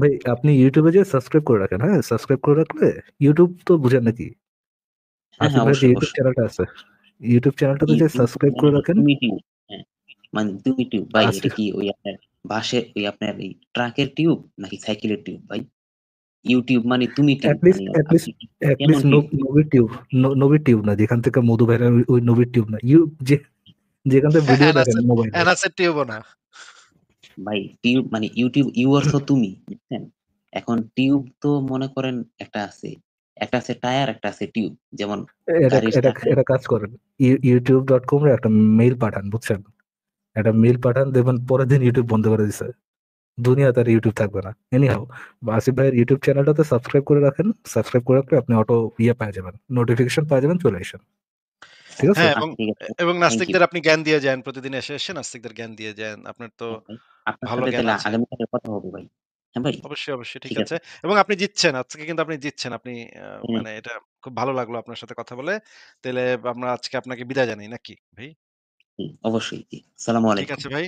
ভাই, আপনি ইউটিউবে যে সাবস্ক্রাইব করে রাখেন, হ্যাঁ, সাবস্ক্রাইব করে রাখলে ইউটিউব তো বুঝেন নাকি? হ্যাঁ, আসিফ হ্যাঁ, ভাইয়ের যে অবশ্যই, ইউটিউব অবশ্যই। চ্যানেলটা আছে, ইউটিউব চ্যানেলটাতে যে সাবস্ক্রাইব মানে করে কি রাখেন। তুমি টিউব? হ্যাঁ, মানে তুমি টিউব ভাই এটা আসিফ কি ওই আপনার বাসের ওই আপনার এই ট্রাকের টিউব নাকি সাইকেলের টিউব ভাই? ইউটিউব মানে তুমি টিউব মানে আপনি কেমন অ্যাটলিস্ট টিউব? নবীর টিউব, নবীর টিউব না, যেখান থেকে মধু ভাইরা, ওই নবীর টিউব না, যেখান থেকে ভিডিও দেখেন মোবাইলে। এনাসের টিউবও না। ভাই টিউব মানে ইউটিউব ইউ অর্থ তুমি, বুঝছেন? এখন টিউব তো মনে করেন একটা আছে টায়ার, একটা আছে টিউব। যেমন এটা গাড়ির এটা চাকায় এটা কাজ করেন, youtube.com এ একটা মেইল পাঠান, বুঝছেন? একটা মেইল পাঠান, দেখবেন পরের দিন ইউটিউব বন্ধ করে দিছে। দুনিয়া তার ইউটিউব থাকবে না। এনিহাউ, আসিফ ভাইয়ের ইউটিউব চ্যানেলটাতে সাবস্ক্রাইব করে রাখেন। সাবস্ক্রাইব করে রাখলে আপনি অটো পেয়ে যাবেন, নোটিফিকেশন পেয়ে যাবেন, চলে আসেন। ঠিক আছে? হ্যাঁ, আচ্ছা ঠিক আছে। এবং থ্যাংক ইউ। নাস্তিকদের আপনি জ্ঞান দিয়ে যান। প্রতিদিন এসে নাস্তিকদের জ্ঞান দিয়ে যান। আপনার তো হ্যাঁ ভাই। আপনার ভালো সাথে জ্ঞান তাহলে আছে। আগামীকালে কথা হবে ভাই। হ্যাঁ ভাই? অবশ্যই ঠিক ঠিক আছে। আছে। এবং আপনি জিতছেন। আজকে কিন্তু আপনি জিতছেন। আপনি হুম, মানে এটা খুব ভালো লাগলো আপনার সাথে কথা বলে। তাইলে আমরা আজকে আপনাকে বিদায় জানাই নাকি ভাই? হুম, অবশ্যই জি। আসসালামু ঠিক আলাইকুম। আছে ভাই।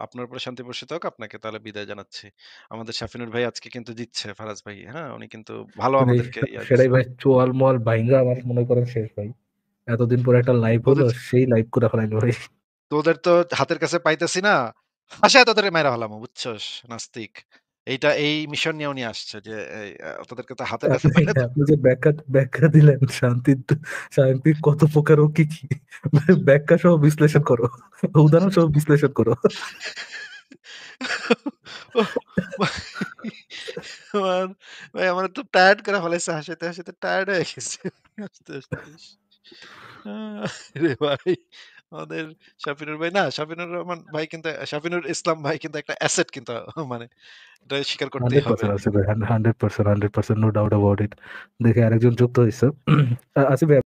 আপনার উপরে শান্তি বর্ষিত হোক। আপনাকে তাহলে বিদায় জানাচ্ছি। আমাদের শাফিনুর ভাই আজকে কিন্তু জিতছে, ফারাজ ভাই। হ্যাঁ? উনি কিন্তু ভালো সেটাই, আমাদেরকে দিছে। সেটাই ভাই, চোয়াল মোয়াল ভাইঙ্গা আমার মনে করেন শেষ ভাই। এতদিন পরে একটা লাইভ হলো, তোদের সেই লাইভ করে ফেলাইলো ভাই। তোদের তো হাতের কাছে পাইতেছি না। হাসায় তোদের মাইরা ফেলামু, বুঝছস? নাস্তিক। এই মিশন নিয়ে উনি আসছে যে এই তোদেরকে তো হাতের কাছে আপনি পাইলে তো আপনি যে ব্যাখ্যা দিলেন, শান্তি কত প্রকার ও কি কি, ব্যাখ্যা সহ বিশ্লেষণ করো, উদাহরণ সহ বিশ্লেষণ করো। ওহ, আমার ভাই আমার তো টায়ার্ড করে ফেলাইছে, হাসিতে টায়ার্ড হয়ে গেছি। হাসতে। রে ভাই, আমাদের শাফিনুর ভাই না, শাফিনুর রহমান ভাই কিন্তু শাফিনুর ইসলাম ভাই কিন্তু একটা অ্যাসেট কিন্তু, মানে এটা স্বীকার করতেই হবে। 100% আছে ভাই, 100%, 100%, নো ডাউট অ্যাবাউট ইট। দেখে আরেকজন যুক্ত হয়েছে। আসিফ ভাই,